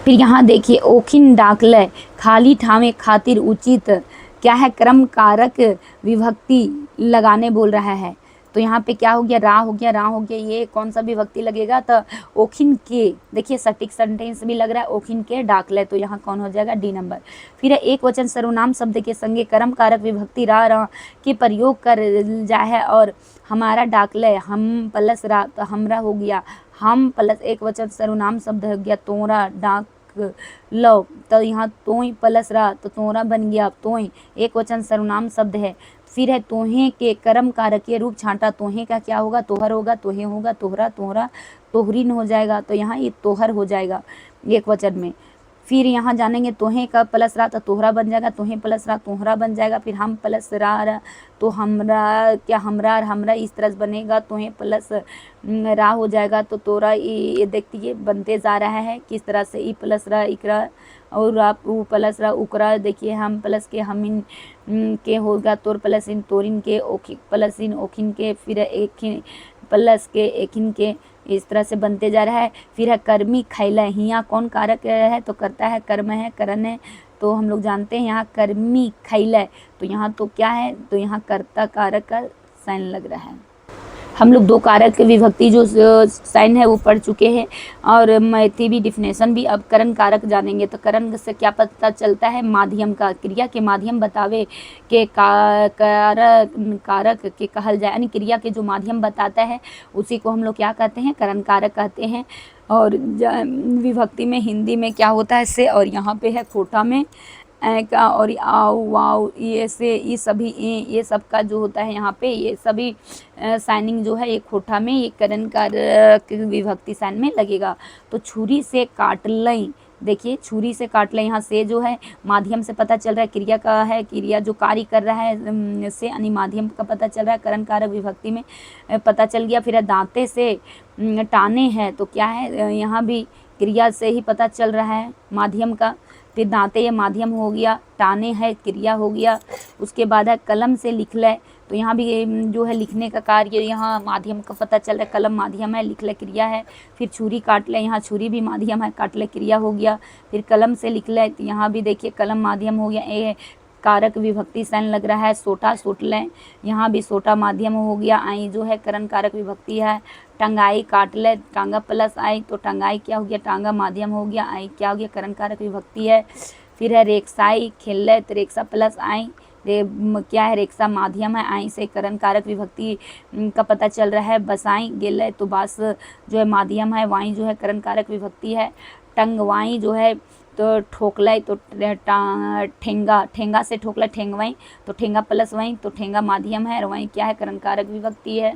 फिर यहाँ देखिए ओखिन डाकले, खाली ठावे खातिर उचित क्या है, क्रम कारक विभक्ति लगाने बोल रहा है। तो यहाँ पे क्या हो गया, रा हो गया, रा हो गया, ये कौन सा विभक्ति लगेगा, तो ओखिन के, देखिए सटीक सेंटेंस भी लग रहा है, ओखिन के डाकले, तो यहाँ कौन हो जाएगा, डी नंबर। फिर एक वचन सर्वनाम शब्द के संगे कर्म कारक विभक्ति रा के प्रयोग कर जाए और हमारा डाकले, हम प्लस रा, तो हमरा हो गया, हम प्लस एक वचन सर्वनाम शब्द हो गया तोरा डाक लो, तो यहाँ तोई प्लस रा, तो तोरा बन गया तोई, एक वचन सर्वनाम शब्द है। फिर है तोहे के कर्म कारकीय रूप छांटा, तोहे का क्या होगा, तोहर होगा, तोहे होगा, तोहरा, तोहरा तोहरीन हो जाएगा, तो यहाँ ये तोहर हो जाएगा एक वचन में। फिर यहाँ जानेंगे तोहे का प्लस रा, तो तोहरा बन जाएगा, तोहे प्लस रा तोहरा बन जाएगा। फिर हम प्लस रा, तो हमरा क्या, हमरा और हमरा इस तरह से बनेगा, तोहे प्लस रा हो जाएगा, तो तोरा, ये देखिए बनते जा रहा है किस तरह से, ई प्लस रा इकरा, और आप ऊ प्लस रा उकरा, देखिए हम प्लस के हमिन के होगा, तोर प्लस इन तोरिन के, ओखिन प्लस इन ओखिन के, फिर एक प्लस के एकिन के, इस तरह से बनते जा रहा है। फिर है कर्मी खैला, हिया कौन कारक है, तो करता है, कर्म है, करण है, तो हम लोग जानते हैं यहाँ कर्मी खैला, तो यहाँ तो क्या है, तो यहाँ कर्ता कारक का साइन लग रहा है। हम लोग दो कारक के विभक्ति जो साइन है वो पढ़ चुके हैं, और मैथी भी डिफिनेशन भी। अब करण कारक जानेंगे, तो करण से क्या पता चलता है, माध्यम का, क्रिया के माध्यम बतावे के कारक के कहल जाए, यानी क्रिया के जो माध्यम बताता है उसी को हम लोग क्या कहते हैं, करण कारक कहते हैं। और विभक्ति में हिंदी में क्या होता है से, और यहाँ पे है खोटा में का और आओ वाओ, ये से, ये सभी ये सब का जो होता है यहाँ पे, ये सभी साइनिंग जो है ये खोटा में, ये करण कारक विभक्ति साइन में लगेगा। तो छुरी से काट लें, देखिए छुरी से काट लें, यहाँ से जो है माध्यम से पता चल रहा है क्रिया का है, क्रिया जो कार्य कर रहा है से यानी माध्यम का पता चल रहा है, करण कारक विभक्ति में पता चल गया। फिर दांते से टाने हैं, तो क्या है, यहाँ भी क्रिया से ही पता चल रहा है माध्यम का। फिर दांते ये माध्यम हो गया, टाने है क्रिया हो गया। उसके बाद है कलम से लिख ले, तो यहाँ भी जो है लिखने का कार्य यहाँ माध्यम का पता चल रहा है, कलम माध्यम है, लिख ले क्रिया है। फिर छुरी काट ले, यहाँ छुरी भी माध्यम है, काट ले क्रिया हो गया। फिर कलम से लिख ले, तो यहाँ भी देखिए कलम माध्यम हो गया, ए कारक विभक्ति साइन लग रहा है। सोटा सोट लें, यहाँ भी सोटा माध्यम हो गया। आई जो है करण कारक विभक्ति है। टंगाई काट ले, टांगा प्लस आई, तो टंगाई क्या हो गया, टांगा माध्यम हो गया। आई क्या हो गया, करण कारक विभक्ति है। फिर है रेक्साई खेल ले, तो रेक्सा प्लस आई, क्या है, रेक्सा माध्यम है, आई से करण कारक विभक्ति का पता चल रहा है। बसाई गेले, तो बास जो है माध्यम है, वाई जो है करण कारक विभक्ति है। टंगवाई जो है तो ठोकलाई, तो ठेंगा, ठेंगा से ठोकला ठेंगवाई, तो ठेंगा प्लस वाई, तो ठेंगा माध्यम है, और वाई क्या है, करण कारक विभक्ति है।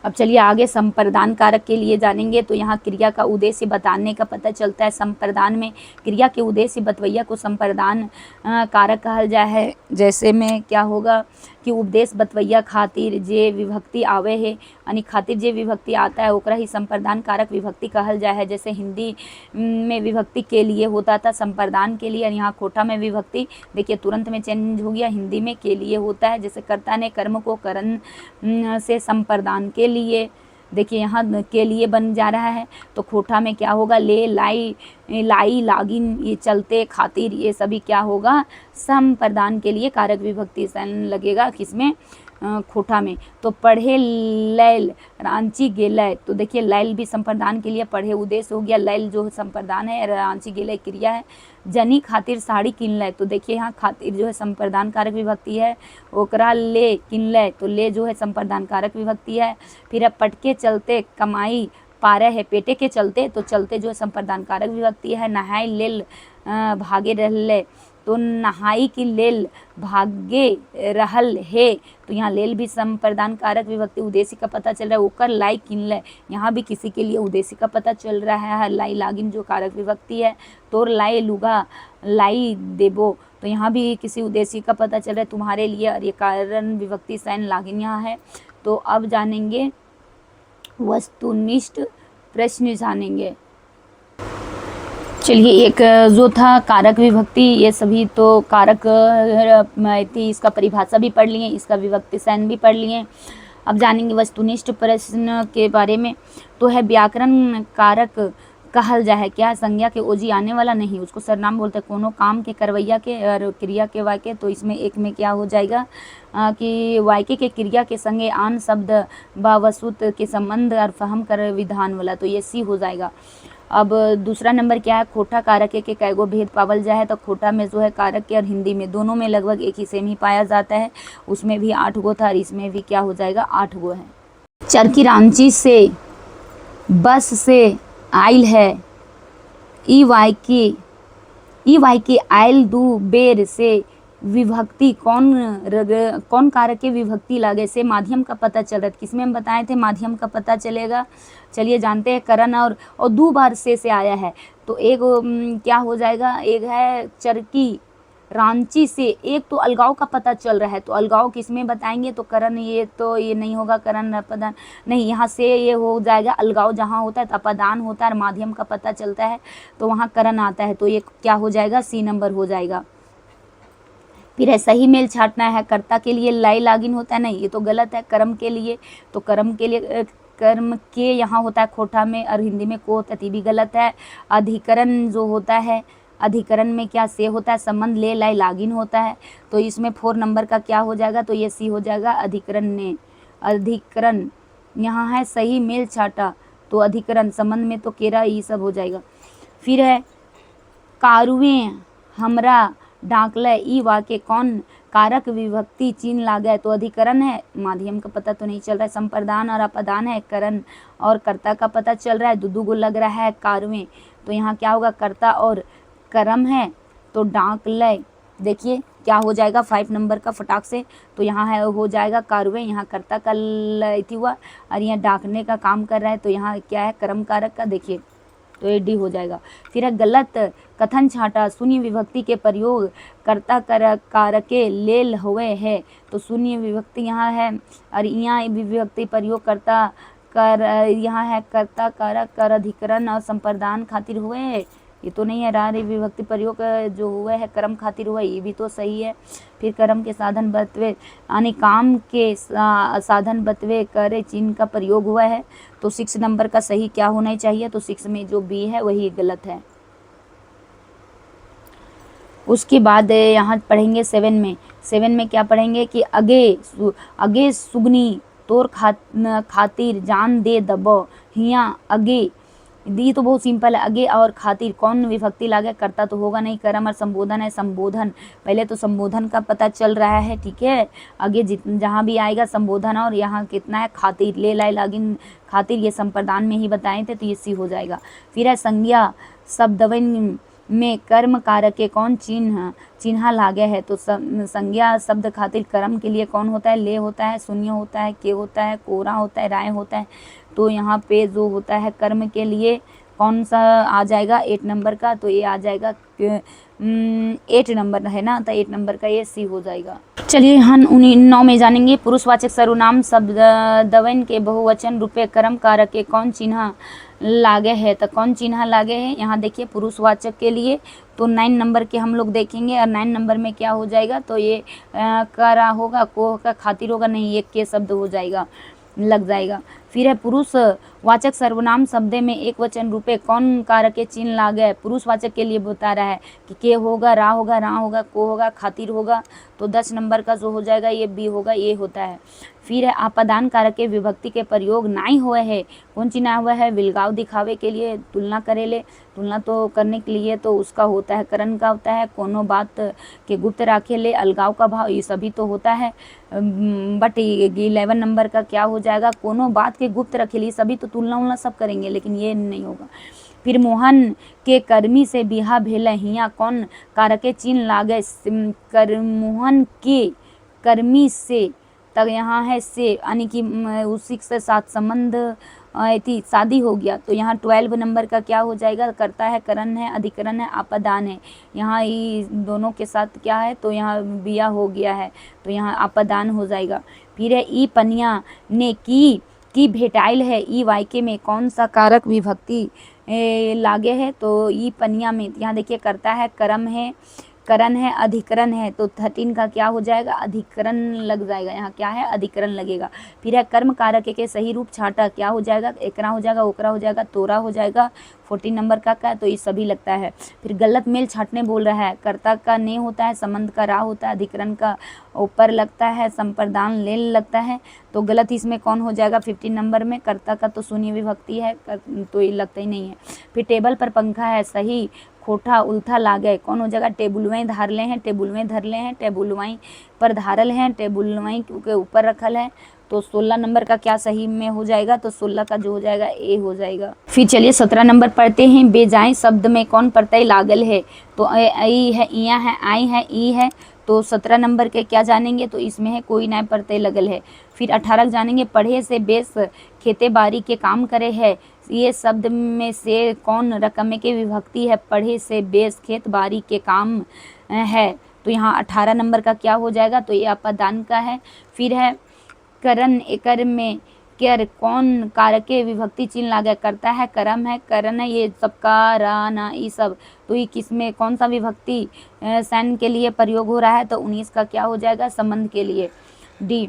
अब चलिए आगे संप्रदान कारक के लिए जानेंगे। तो यहाँ क्रिया का उद्देश्य बताने का पता चलता है। संप्रदान में क्रिया के उद्देश्य बतवैया को संप्रदान कारक कहल जाए है। जैसे में क्या होगा कि उपदेश बतवैया खातिर जे विभक्ति आवे है, यानी खातिर जे विभक्ति आता है ओकरा ही संप्रदान कारक विभक्ति कहल जाए है। जैसे हिंदी में विभक्ति के लिए होता था संप्रदान के लिए, यहाँ कोठा में विभक्ति देखिए तुरंत में चेंज हो गया, हिंदी में के लिए होता है। जैसे कर्ता ने कर्म को करण से संप्रदान के लिए, देखिए यहाँ के लिए बन जा रहा है। तो खोठा में क्या होगा, ले लाई लाई लागिन ये चलते खातिर ये सभी क्या होगा, संप्रदान के लिए कारक विभक्ति लगेगा किसमें, खोठा में। तो पढ़े लैल रांची गेलय, तो देखिए लैल भी संप्रदान के लिए पढ़े उद्देश्य हो गया, लैल जो संप्रदान है, रांची गेलय क्रिया है। जनी खातिर साड़ी किनलय, तो देखिए यहाँ खातिर जो है संप्रदान कारक विभक्ति है। ओकरा ले किनलय, तो ले जो है संप्रदान कारक विभक्ति है। फिर अब पटके चलते कमाई पारे है, पेटे के चलते, तो चलते जो है संप्रदान कारक विभक्ति है। नहाई लेल भागे रहले, तो नहाई की लेल भागे रहल है, तो यहाँ लेल भी संप्रदान कारक विभक्ति उद्देश्य का पता चल रहा है। ओकर लाई किनले, यहाँ भी किसी के लिए उद्देश्य का पता चल रहा है। लाई लागिन जो कारक विभक्ति है। तोर लाई लुगा लाई देबो, तो यहाँ भी किसी उद्देश्य का पता चल रहा है तुम्हारे लिए, और ये कारण विभक्ति सैन लागिन यहाँ है। तो अब जानेंगे वस्तुनिष्ठ प्रश्न जानेंगे। चलिए एक जो था कारक विभक्ति, ये सभी तो कारक थी, इसका परिभाषा भी पढ़ लिए, इसका विभक्ति सैन भी पढ़ लिए। अब जानेंगे वस्तुनिष्ठ प्रश्न के बारे में। तो है व्याकरण कारक कहल जाए क्या, संज्ञा के ओजी आने वाला नहीं, उसको सरनाम बोलते हैं। कोनो काम के करवैया के और क्रिया के वाक्य, तो इसमें एक में क्या हो जाएगा कि वाक्य के क्रिया के संगे आन शब्द बावसुत के संबंध और फहम कर विधान वाला, तो ये सी हो जाएगा। अब दूसरा नंबर क्या है, खोटा कारक के कैगो भेद पावल जाए, तो खोटा में जो है कारक के और हिंदी में दोनों में लगभग एक ही सेम ही पाया जाता है। उसमें भी 8 गो था और इसमें भी क्या हो जाएगा 8 गो है। चरखी रांची से बस से आइल है, ई वाई के आइल दू बेर से विभक्ति कौन कारक के विभक्ति लागे से माध्यम का पता चल रहा है। किसमें हम बताए थे माध्यम का पता चलेगा, चलिए जानते हैं। करण और 2 बार से आया है, तो एक क्या हो जाएगा, एक है चरकी रांची से, एक तो अलगाव का पता चल रहा है, तो अलगाव किसमें बताएंगे, तो करण, ये तो ये नहीं होगा, करण अपदान नहीं, यहाँ से ये हो जाएगा अलगाव जहाँ होता है तो अपदान होता है और माध्यम का पता चलता है तो वहाँ करण आता है, तो ये क्या हो जाएगा सी नंबर हो जाएगा। फिर है सही मेल छाटना है, कर्ता के लिए लाई लागिन होता है, नहीं ये तो गलत है। कर्म के लिए, तो कर्म के लिए कर्म के यहाँ होता है खोठा में और हिंदी में को होता है, ये भी गलत है। अधिकरण जो होता है, अधिकरण में क्या से होता है, संबंध ले लाई लागिन होता है, तो इसमें 4 नंबर का क्या हो जाएगा, तो ये सी हो जाएगा। अधिकरण ने, अधिकरण यहाँ है सही मेल छाटा, तो अधिकरण संबंध में तो केरा ये सब हो जाएगा। फिर है कारुए हमरा डाकले, ई वाक्य कौन कारक विभक्ति चिन्ह लागे, तो अधिकरण है, माध्यम का पता तो नहीं चल रहा है। संप्रदान और अपदान है, करण और कर्ता का पता चल रहा है, दो गो लग रहा है कारुए, तो यहाँ क्या होगा कर्ता और कर्म है, तो डाक लय देखिए क्या हो जाएगा 5 नंबर का फटाक से, तो यहाँ है हो जाएगा कारुए, यहाँ कर्ता का लय हुआ और यहाँ डाकने का काम कर रहा है, तो यहाँ क्या है कर्म कारक का, देखिए तो ये डी हो जाएगा। फिर है गलत कथन छाटा, शून्य विभक्ति के प्रयोग कर्ता कारके लेल हुए है, तो शून्य विभक्ति यहाँ है और यहाँ विभक्ति प्रयोग करता कर, यहाँ है कर्ता कारक कर अधिकरण और संप्रदान खातिर हुए है, ये तो नहीं है। रारी विभक्ति प्रयोग जो हुआ है कर्म खातिर हुआ, ये भी तो सही है। फिर कर्म के साधन बतवे यानी काम के साधन बतवे करे चिन्ह का प्रयोग हुआ है, तो 6 नंबर का सही क्या होना चाहिए, तो 6 में जो बी है वही गलत है। उसके बाद यहाँ पढ़ेंगे 7 में क्या पढ़ेंगे कि अगे सुगनी तोर खातिर जान दे दबो, हिया अगे दी तो बहुत सिंपल है। अगे और खातिर कौन विभक्ति लागे, करता तो होगा नहीं, कर्म और संबोधन है, संबोधन पहले तो संबोधन का पता चल रहा है, ठीक है। आगे जहाँ भी आएगा संबोधन और यहाँ कितना है खातिर, ले लाई लागिन खातिर, ये संप्रदान में ही बताए थे, तो ये सी हो जाएगा। फिर है संज्ञा शब्दवन में कर्म कारक के कौन चिन्ह लागे है। तो संज्ञा शब्द खातिर कर्म के लिए कौन होता है, ले होता है, शून्य होता है, के होता है, कोरा होता है, राय होता है। तो यहाँ पे जो होता है कर्म के लिए कौन सा आ जाएगा 8 नंबर का, तो ये आ जाएगा 8 नंबर है ना, तो 8 नंबर का ये सी हो जाएगा। चलिए हम 9 में जानेंगे पुरुषवाचक सर्वनाम शब्द दवन के बहुवचन रूपे कर्म कारक के कौन चिन्ह लागे है। तो कौन चिन्ह लागे है, यहाँ देखिए पुरुषवाचक के लिए तो 9 नंबर के हम लोग देखेंगे, और 9 नंबर में क्या हो जाएगा, तो ये करा होगा, को का खातिर होगा, नहीं एक के शब्द हो जाएगा, लग जाएगा। फिर है पुरुषवाचक सर्वनाम शब्द में एक वचन रूपे कौन कारक के चिन्ह लागे। पुरुषवाचक के लिए बता रहा है कि के होगा, रा होगा, रा होगा, को होगा, खातिर होगा। तो 10 नंबर का जो हो जाएगा ये बी होगा, ये होता है। फिर है आपादान कारक के विभक्ति के प्रयोग नाई हुए है, कौन चिन्ह हुआ है, विलगाव दिखावे के लिए, तुलना करे ले, तुलना तो करने के लिए तो उसका होता है करण का होता है, कोनो बात के गुप्त राखे ले, अलगाव का भाव, ये सभी तो होता है। बट 11 नंबर का क्या हो जाएगा, कोनो बात के गुप्त रखे लिए, सभी तो तुलना उलना सब करेंगे, लेकिन ये नहीं होगा। फिर मोहन के कर्मी से बिहा भेल हिया कौन कारक के चिन्ह लागे। मोहन के कर्मी से तक यहाँ है से, यानी कि उसी के साथ संबंध थी, शादी हो गया। तो यहाँ 12 नंबर का क्या हो जाएगा, करता है, करण है, अधिकरण है, आपादान है। यहाँ ये दोनों के साथ क्या है, तो यहाँ बिया हो गया है, तो यहाँ आपादान हो जाएगा। फिर है ई पनिया ने की भेटाइल है, ई वाक्य में कौन सा कारक विभक्ति लागे है। तो ई पनिया में यहाँ देखिए करता है, कर्म है, करण है, अधिकरण है। तो 13 का क्या हो जाएगा, अधिकरण लग जाएगा, यहाँ क्या है, अधिकरण लगेगा। फिर है कर्म कारक के सही रूप छाटा, क्या हो जाएगा, एकरा हो जाएगा, ओकरा हो जाएगा, तोरा हो जाएगा। 14 नंबर का तो ये सभी लगता है। फिर गलत मेल छाटने बोल रहा है, कर्ता का ने होता है, संबंध का रा होता है, अधिकरण का ऊपर लगता है, संप्रदान ले लगता है। तो गलत इसमें कौन हो जाएगा, 15 नंबर में कर्ता का तो शून्य विभक्ति है, तो ये लगता ही नहीं है। फिर टेबल पर पंखा है, सही खोटा उल्था लागे, कौन हो जाएगा, टेबुलवें धारले हैं, टेबुलवें धरले हैं, टेबुलवाई पर धारल हैं, टेबुलवाई के ऊपर रखल है। तो 16 नंबर का क्या सही में हो जाएगा, तो 16 का जो हो जाएगा ए हो जाएगा। फिर चलिए 17 नंबर पढ़ते हैं, बेजाए शब्द में कौन प्रत्यय लागल है। तो आई है, इया है, आई है, ई है। तो 17 नंबर के क्या जानेंगे, तो इसमें है कोई नया प्रत्यय लगल है। फिर 18 जानेंगे, पढ़े से बेस खेते बाड़ी के काम करे है, ये शब्द में से कौन रकम के विभक्ति है, पढ़े से बेस खेत बाड़ी के काम है। तो यहाँ 18 नंबर का क्या हो जाएगा, तो ये आपादान का है। फिर है करण, एकर में कर कौन कारक के विभक्ति चिन्ह लागे, करता है, कर्म है, करण है, ये सबका रा ना ये सब। तो ये किस में कौन सा विभक्ति सैन के लिए प्रयोग हो रहा है, तो 19 का क्या हो जाएगा, संबंध के लिए, डी।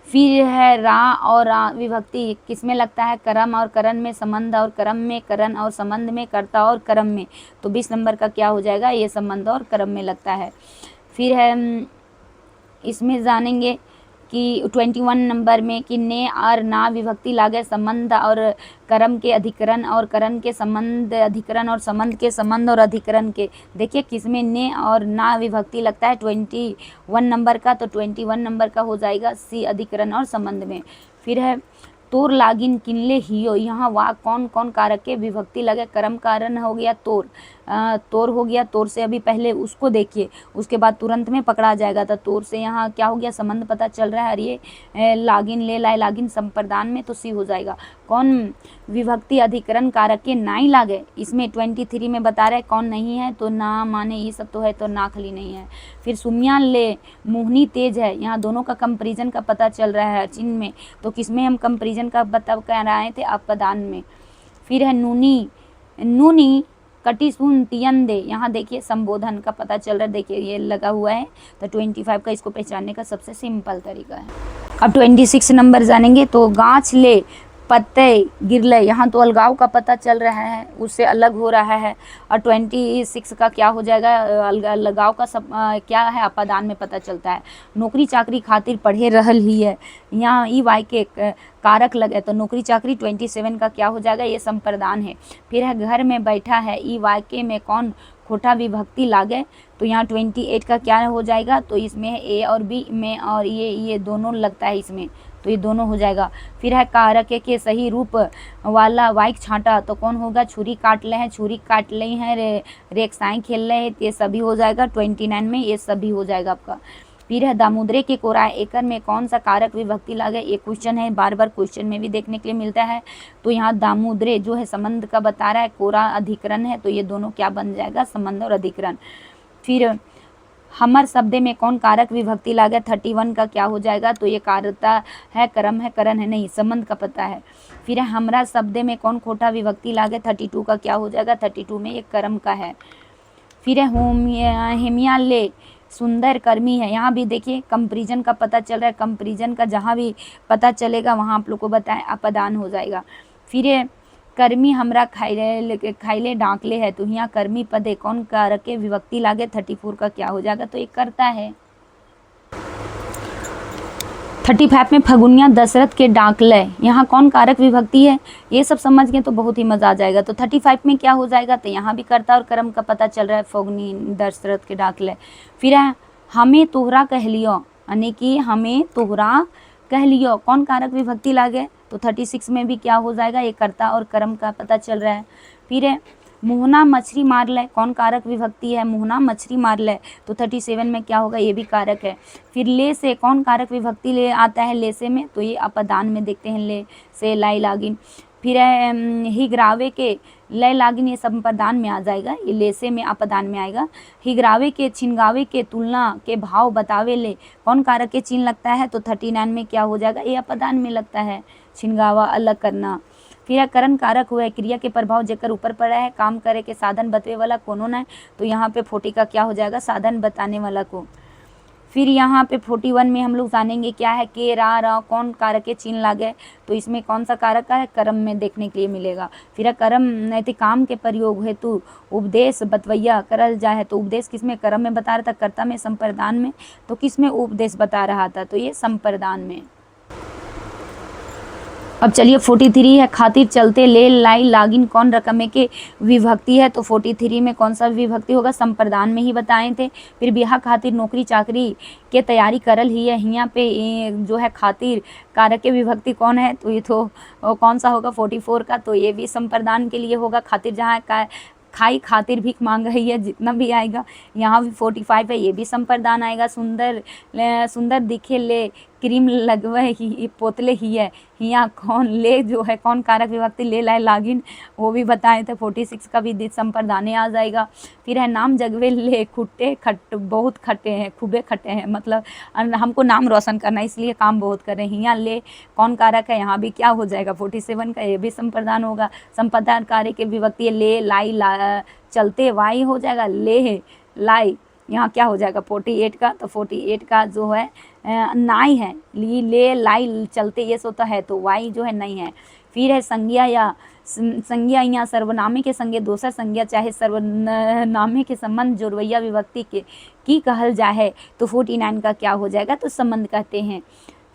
फिर है रा और रा विभक्ति किस में लगता है, कर्म और करण में, संबंध और कर्म में, करण और संबंध में, कर्ता और कर्म में। तो 20 नंबर का क्या हो जाएगा, ये संबंध और कर्म में लगता है। फिर है इसमें जानेंगे कि 21 नंबर में कि ने और ना विभक्ति लागे, संबंध और कर्म के, अधिकरण और करण के संबंध, अधिकरण और संबंध के, संबंध और अधिकरण के। देखिए किसमें ने और ना विभक्ति लगता है, 21 नंबर का। तो 21 नंबर का हो जाएगा सी, अधिकरण और संबंध में। फिर है तोर लागिन किनले हियो, यहाँ वाह कौन कौन कारक के विभक्ति लगे, कर्म कारण हो गया तोर, तोर हो गया, तोर से अभी पहले उसको देखिए, उसके बाद तुरंत में पकड़ा जाएगा। तो तोर से यहाँ क्या हो गया, संबंध पता चल रहा है, और ये लागिन ले लाए, लागिन संप्रदान में, तो सी हो जाएगा। कौन विभक्ति अधिकरण कारक के नाई लागे, इसमें 23 में बता रहे कौन नहीं है, तो ना माने ये सब तो है, तो ना खाली नहीं है। फिर सुमिया ले मोहनी तेज है, यहाँ दोनों का कंपेरिजन का पता चल रहा है चिन्ह में। तो किसमें हम कंपेरिजन का बता कर रहे थे, आपादान में। फिर है नूनी, नूनी कटी सुन तियन दे, यहाँ देखिए संबोधन का पता चल रहा है, देखिए ये लगा हुआ है। तो 25 का इसको पहचानने का सबसे सिंपल तरीका है। अब 26 नंबर जानेंगे, तो गाछ ले पत्ते गिरले, यहाँ तो अलगाव का पता चल रहा है, उससे अलग हो रहा है। और 26 का क्या हो जाएगा, अलगाव का सब क्या है, आपादान में पता चलता है। नौकरी चाकरी खातिर पढ़े रहल ही है, यहाँ ई वाई के कारक लगे, तो नौकरी चाकरी 27 का क्या हो जाएगा, ये संप्रदान है। फिर है घर में बैठा है, ई वाक्य में कौन खोटा विभक्ति लागे, तो यहाँ 28 का क्या हो जाएगा, तो इसमें है ए और बी में, और ये दोनों लगता है इसमें, तो तो ये दोनों हो जाएगा। फिर है कारक के सही रूप वाला वाइक छांटा तो कौन होगा, छुरी काट ले हैं, छुरी काट ले हैं, रेखसाएँ खेल रहे हैं, ये सभी हो जाएगा 29 में, ये सभी हो जाएगा आपका। फिर है दामुद्रे के कोराए एकर में कौन सा कारक विभक्ति लागे, ये क्वेश्चन है, बार बार क्वेश्चन में भी देखने के लिए मिलता है। तो यहाँ दामुद्रे जो है संबंध का बता रहा है, कोरा अधिकरण है, तो ये दोनों क्या बन जाएगा, संबंध और अधिकरण। फिर हमर शब्द में कौन कारक विभक्ति लागे, 31 का क्या हो जाएगा, तो ये कारता है, कर्म है, करण है, नहीं संबंध का पता है। फिर हमरा शब्द में कौन खोटा विभक्ति लागे, 32 का क्या हो जाएगा, 32 में ये कर्म का है। फिर है हेमिया ले सुंदर कर्मी है, यहाँ भी देखिए कंपैरिजन का पता चल रहा है, कंपैरिजन का जहाँ भी पता चलेगा वहाँ आप लोग को बताएं अपदान हो जाएगा। फिर है कर्मी हमरा खाइले डांकले है, तो यहाँ कर्मी पदे कौन कारक के विभक्ति लागे, 34 का क्या हो जाएगा, तो एक करता है। 35 में फगुनिया दशरथ के डांकले, यहाँ कौन कारक विभक्ति है, ये सब समझ गए तो बहुत ही मज़ा आ जाएगा। तो 35 में क्या हो जाएगा, तो यहाँ भी कर्ता और कर्म का पता चल रहा है, फगुनी दशरथ के डांकले। फिर है हमें तोहरा कह लियो, यानी कि हमें तोहरा कह लियो कौन कारक विभक्ति लागे, तो 36 में भी क्या हो जाएगा, ये कर्ता और कर्म का पता चल रहा है। फिर है मोहना मछली मार ले, कौन कारक विभक्ति है, मोहना मछली मार ले, तो 37 में क्या होगा, ये भी कारक है। फिर ले से कौन कारक विभक्ति ले आता है, ले से में, तो ये अपदान में देखते हैं, ले से लाई लागिन। फिर है हिग्रावे के लय लागिन, ये संप्रदान में आ जाएगा, ये लेसे में अपदान में आएगा। हिग्रावे के छिनगावे के तुलना के भाव बतावे ले, कौन कारक के चिन्ह लगता है, तो 39 में क्या हो जाएगा, ये अपदान में लगता है, छिनगावा अलग करना। फिर करण कारक हुआ है, क्रिया के प्रभाव जेकर ऊपर पड़ा है, काम करे के साधन बतवे वाला कोनो ना है, तो यहाँ पे 40 का क्या हो जाएगा, साधन बताने वाला को। फिर यहाँ पे 41 में हम लोग जानेंगे क्या है, के रा कौन कारक के चिन्ह लागे, तो इसमें कौन सा कारक का है, कर्म में देखने के लिए मिलेगा। फिर कर्म नैतिक काम के प्रयोग हेतु उपदेश बतवैया करल जाए, तो उपदेश किस में, कर्म में बता रहा था, कर्ता में, संप्रदान में, तो किस में उपदेश बता रहा था, तो ये संप्रदान में। अब चलिए 43 है, खातिर चलते ले लाई लागिन कौन रकम के विभक्ति है, तो 43 में कौन सा विभक्ति होगा, संप्रदान में ही बताए थे। फिर ब्याह खातिर नौकरी चाकरी के तैयारी करल ही है, यहाँ पे जो है खातिर कारक के विभक्ति कौन है, तो ये तो कौन सा होगा 44 का, तो ये भी संप्रदान के लिए होगा। खातिर जहाँ का खाई खातिर भीख मांग रही है, जितना भी आएगा, यहाँ भी 45 है, ये भी संप्रदान आएगा। सुंदर दिखे ले क्रीम लगवे ही पोतले ही है, यहाँ कौन ले जो है कौन कारक विभक्ति ले लाए लागिन, वो भी बताए थे, 46 का भी संप्रदाने आ जाएगा। फिर है नाम जगवे ले खुट्टे खट बहुत खट्टे हैं, खूबे खट्टे हैं, मतलब हमको नाम रोशन करना इसलिए काम बहुत कर रहे हैं। यहाँ ले कौन कारक है, यहाँ भी क्या हो जाएगा 47 का, ये भी संप्रदान होगा। संप्रदान कार्य के विभक्ति ले लाई चलते वाई हो जाएगा, ले लाई, यहाँ क्या हो जाएगा 48 का, तो 48 का जो है नाई है, ले लाई चलते ये सोता है, तो वाई जो है नहीं है। फिर है संज्ञा या संज्ञा, यहाँ सर्वनामे के संगे दोसर संज्ञा चाहे सर्वनामे के संबंध जोड़वैया विभक्ति के की कहल जाए, तो 49 का क्या हो जाएगा, तो संबंध कहते हैं।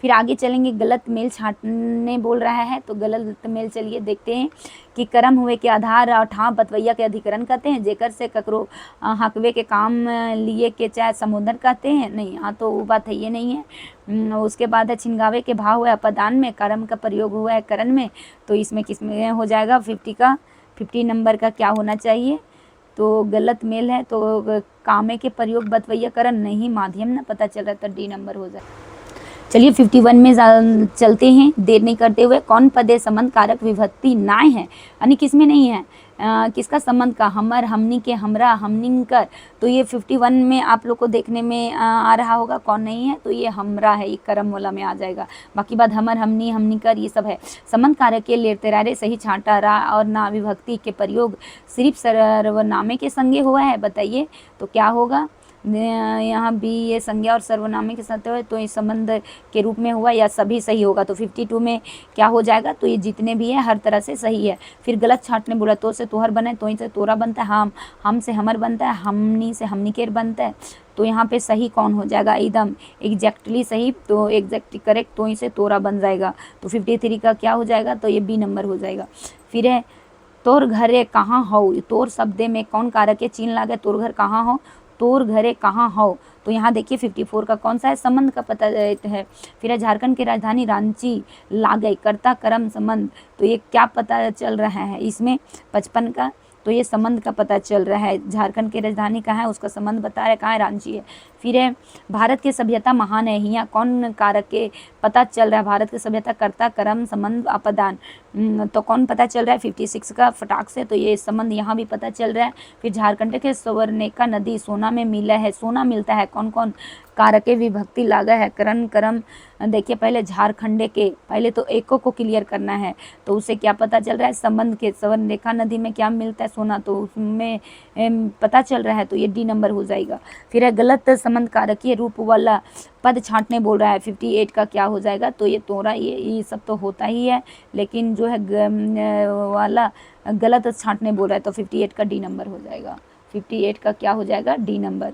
फिर आगे चलेंगे, गलत मेल छांटने बोल रहा है, तो गलत मेल चलिए देखते हैं कि कर्म हुए के आधार और ठाव बतवैया के अधिकरण कहते हैं, जेकर से ककरो हकवे के काम लिए के चाहे संबोधन कहते हैं, नहीं यहाँ तो वो बात है, ये नहीं है। उसके बाद है छिनगावे के भाव हुआ अपदान में, कर्म का प्रयोग हुआ है करण में, तो इसमें किस में हो जाएगा 50 नंबर का क्या होना चाहिए, तो गलत मेल है, तो कामे के प्रयोग बतवैया करण नहीं, माध्यम ना पता चल रहा, तो डी नंबर हो जाए। चलिए 51 में चलते हैं, देर नहीं करते हुए, कौन पदे संबंध कारक विभक्ति नाय है, यानी किसमें नहीं है, किसका संबंध का, हमर हमनी के हमरा हमनिंकर, तो ये 51 में आप लोग को देखने में आ रहा होगा, कौन नहीं है, तो ये हमरा है, ये कर्म वाला में आ जाएगा। बाकी बात हमर हमनी हमनिकर ये सब है। संबंध कारक के लेतेरारे सही छांटा रा और ना विभक्ति के प्रयोग सिर्फ सर्वनामे के संगे हुआ है, बताइए तो क्या होगा, यहाँ भी ये संज्ञा और सर्वनामे के साथ है, तो ये संबंध के रूप में हुआ या सभी सही होगा, तो 52 में क्या हो जाएगा, तो ये जितने भी है हर तरह से सही है। फिर गलत छांटने बोला, तो से तोहर बने, तो से तोरा बनता है, हम से हमर बनता है, हमनी से हमनिकेर बनता है, तो यहाँ पे सही कौन हो जाएगा, एकदम एग्जैक्टली सही, तो एग्जैक्टली करेक्ट, तो से तोरा बन जाएगा, तो 53 का क्या हो जाएगा, तो ये बी नंबर हो जाएगा। फिर है तोर घरे कहाँ हो, तोर शब्द में कौन कारक के चिन्ह लागे, तोर घर कहाँ हो, तोर घरे कहाँ हो, तो यहाँ देखिए 54 का कौन सा है, संबंध का पता है। फिर है झारखंड की राजधानी रांची लागे, कर्ता कर्म संबंध, तो ये क्या पता चल रहा है इसमें 55 का, तो ये संबंध का पता चल रहा है। झारखंड की राजधानी कहाँ है उसका संबंध बता रहा है, कहाँ है, रांची है। फिर है भारत की सभ्यता महान है, यहाँ कौन कारक के पता चल रहा है, भारत की सभ्यता कर्ता कर्म संबंध अपदान, तो कौन पता चल रहा है 56 का फटाक से, तो ये संबंध यहाँ भी पता चल रहा है। फिर झारखंड के स्वर्णरेखा नदी सोना में मिला है, सोना मिलता है, कौन कौन कारक के विभक्ति लागा है, करण कर्म, देखिए पहले झारखंड के, पहले तो एको को क्लियर करना है, तो उसे क्या पता चल रहा है, संबंध के स्वर्णरेखा नदी में क्या मिलता है, सोना, तो उसमें पता चल रहा है, तो ये डी नंबर हो जाएगा। फिर है गलत संबंध कारकीय रूप वाला पद छांटने बोल रहा है, 58 का क्या हो जाएगा, तो ये तोरा ये सब तो होता ही है, लेकिन जो है वाला गलत छांटने बोल रहा है, तो 58 का डी नंबर हो जाएगा। 58 का क्या हो जाएगा, डी नंबर।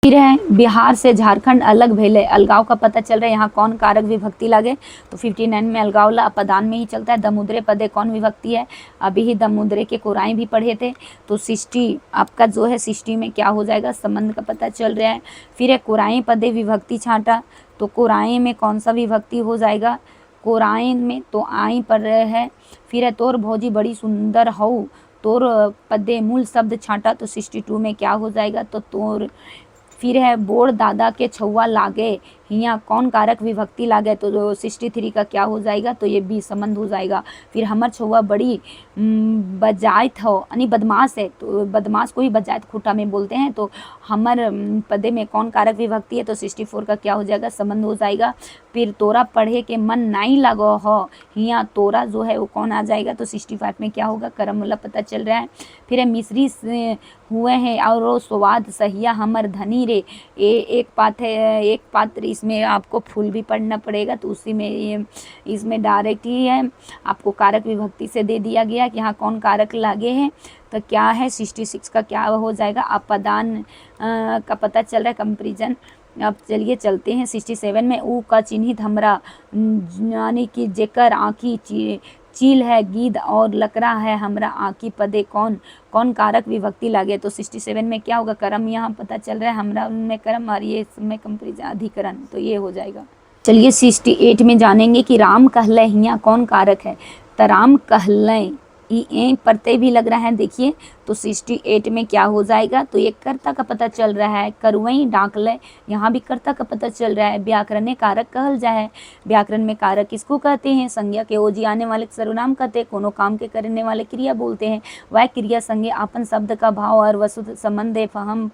फिर है बिहार से झारखंड अलग भेले, अलगाव का पता चल रहा है, यहाँ कौन कारक विभक्ति लागे, तो 59 में अलगाव ला अपदान में ही चलता है। दमुद्रे पदे कौन विभक्ति है, अभी ही दमुद्रे के कोराई भी पढ़े थे, तो 60 आपका जो है 60 में क्या हो जाएगा, संबंध का पता चल रहा है। फिर है कोराई पदे विभक्ति छांटा, तो कोराई में कौन सा विभक्ति हो जाएगा, कोराई में तो आई पढ़ रहे हैं। फिर है तोर भौजी बड़ी सुंदर हऊ, तोर पदे मूल शब्द छांटा, तो 62 में क्या हो जाएगा, तो तोर। फिर है बोर दादा के छुआ लागे, यहाँ कौन कारक विभक्ति लागे, तो 63 का क्या हो जाएगा, तो ये बी संबंध हो जाएगा। फिर हमर छुआ बड़ी बजायत हो, यानी बदमाश है, तो बदमाश को ही बजायत खूटा में बोलते हैं, तो हमर पदे में कौन कारक विभक्ति है, तो 64 का क्या हो जाएगा, संबंध हो जाएगा। फिर तोरा पढ़े के मन नहीं लगो हो, यहाँ तोरा जो है वो कौन आ जाएगा, तो 65 में क्या होगा, कर्म वाला पता चल रहा है। फिर है मिश्री हुए हैं और वो स्वाद सहिया हमर धनी रे, एक पात है, एक पात्र, इसमें आपको फूल भी पढ़ना पड़ेगा, तो उसी में ये इसमें डायरेक्ट ही है, आपको कारक विभक्ति से दे दिया गया कि यहाँ कौन कारक लागे हैं, तो क्या है 66 का क्या हो जाएगा, अपदान का पता चल रहा है, कंपेरिजन। अब चलिए चलते हैं 67 में, ऊ का चिन्हित हमरा, यानी कि जेकर आँखी चील है, गिद्ध और लकड़ा है हमरा आँखी पदे कौन कौन कारक विभक्ति लागे, तो 67 में क्या होगा, कर्म यहाँ पता चल रहा है, हमरा उनमें कर्म और ये में कंपेरिजन अधिकरण, तो ये हो जाएगा। चलिए 68 में जानेंगे कि राम कहले, यहाँ कौन कारक है, तो राम कहले ई प्रत्यय भी लग रहा है, देखिए तो 68 में क्या हो जाएगा, तो ये कर्ता का पता चल रहा है, करवई डाक ले, यहाँ भी कर्ता का पता चल रहा है। व्याकरण कारक कहल जाए, व्याकरण में कारक किसको कहते हैं, संज्ञा के ओजी आने वाले सर्वनाम कहते हैं, कोनो काम के करने वाले क्रिया बोलते हैं। वह क्रिया संज्ञा आपन शब्द का भाव और वस्तु संबंध फहम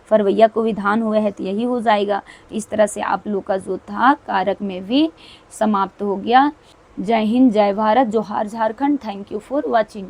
फरवैया को विधान हुए है, तो यही हो जाएगा। इस तरह से आप लोग का जो था कारक में भी समाप्त हो गया। जय हिंद, जय भारत, जोहार Jharkhand. Thank you for watching.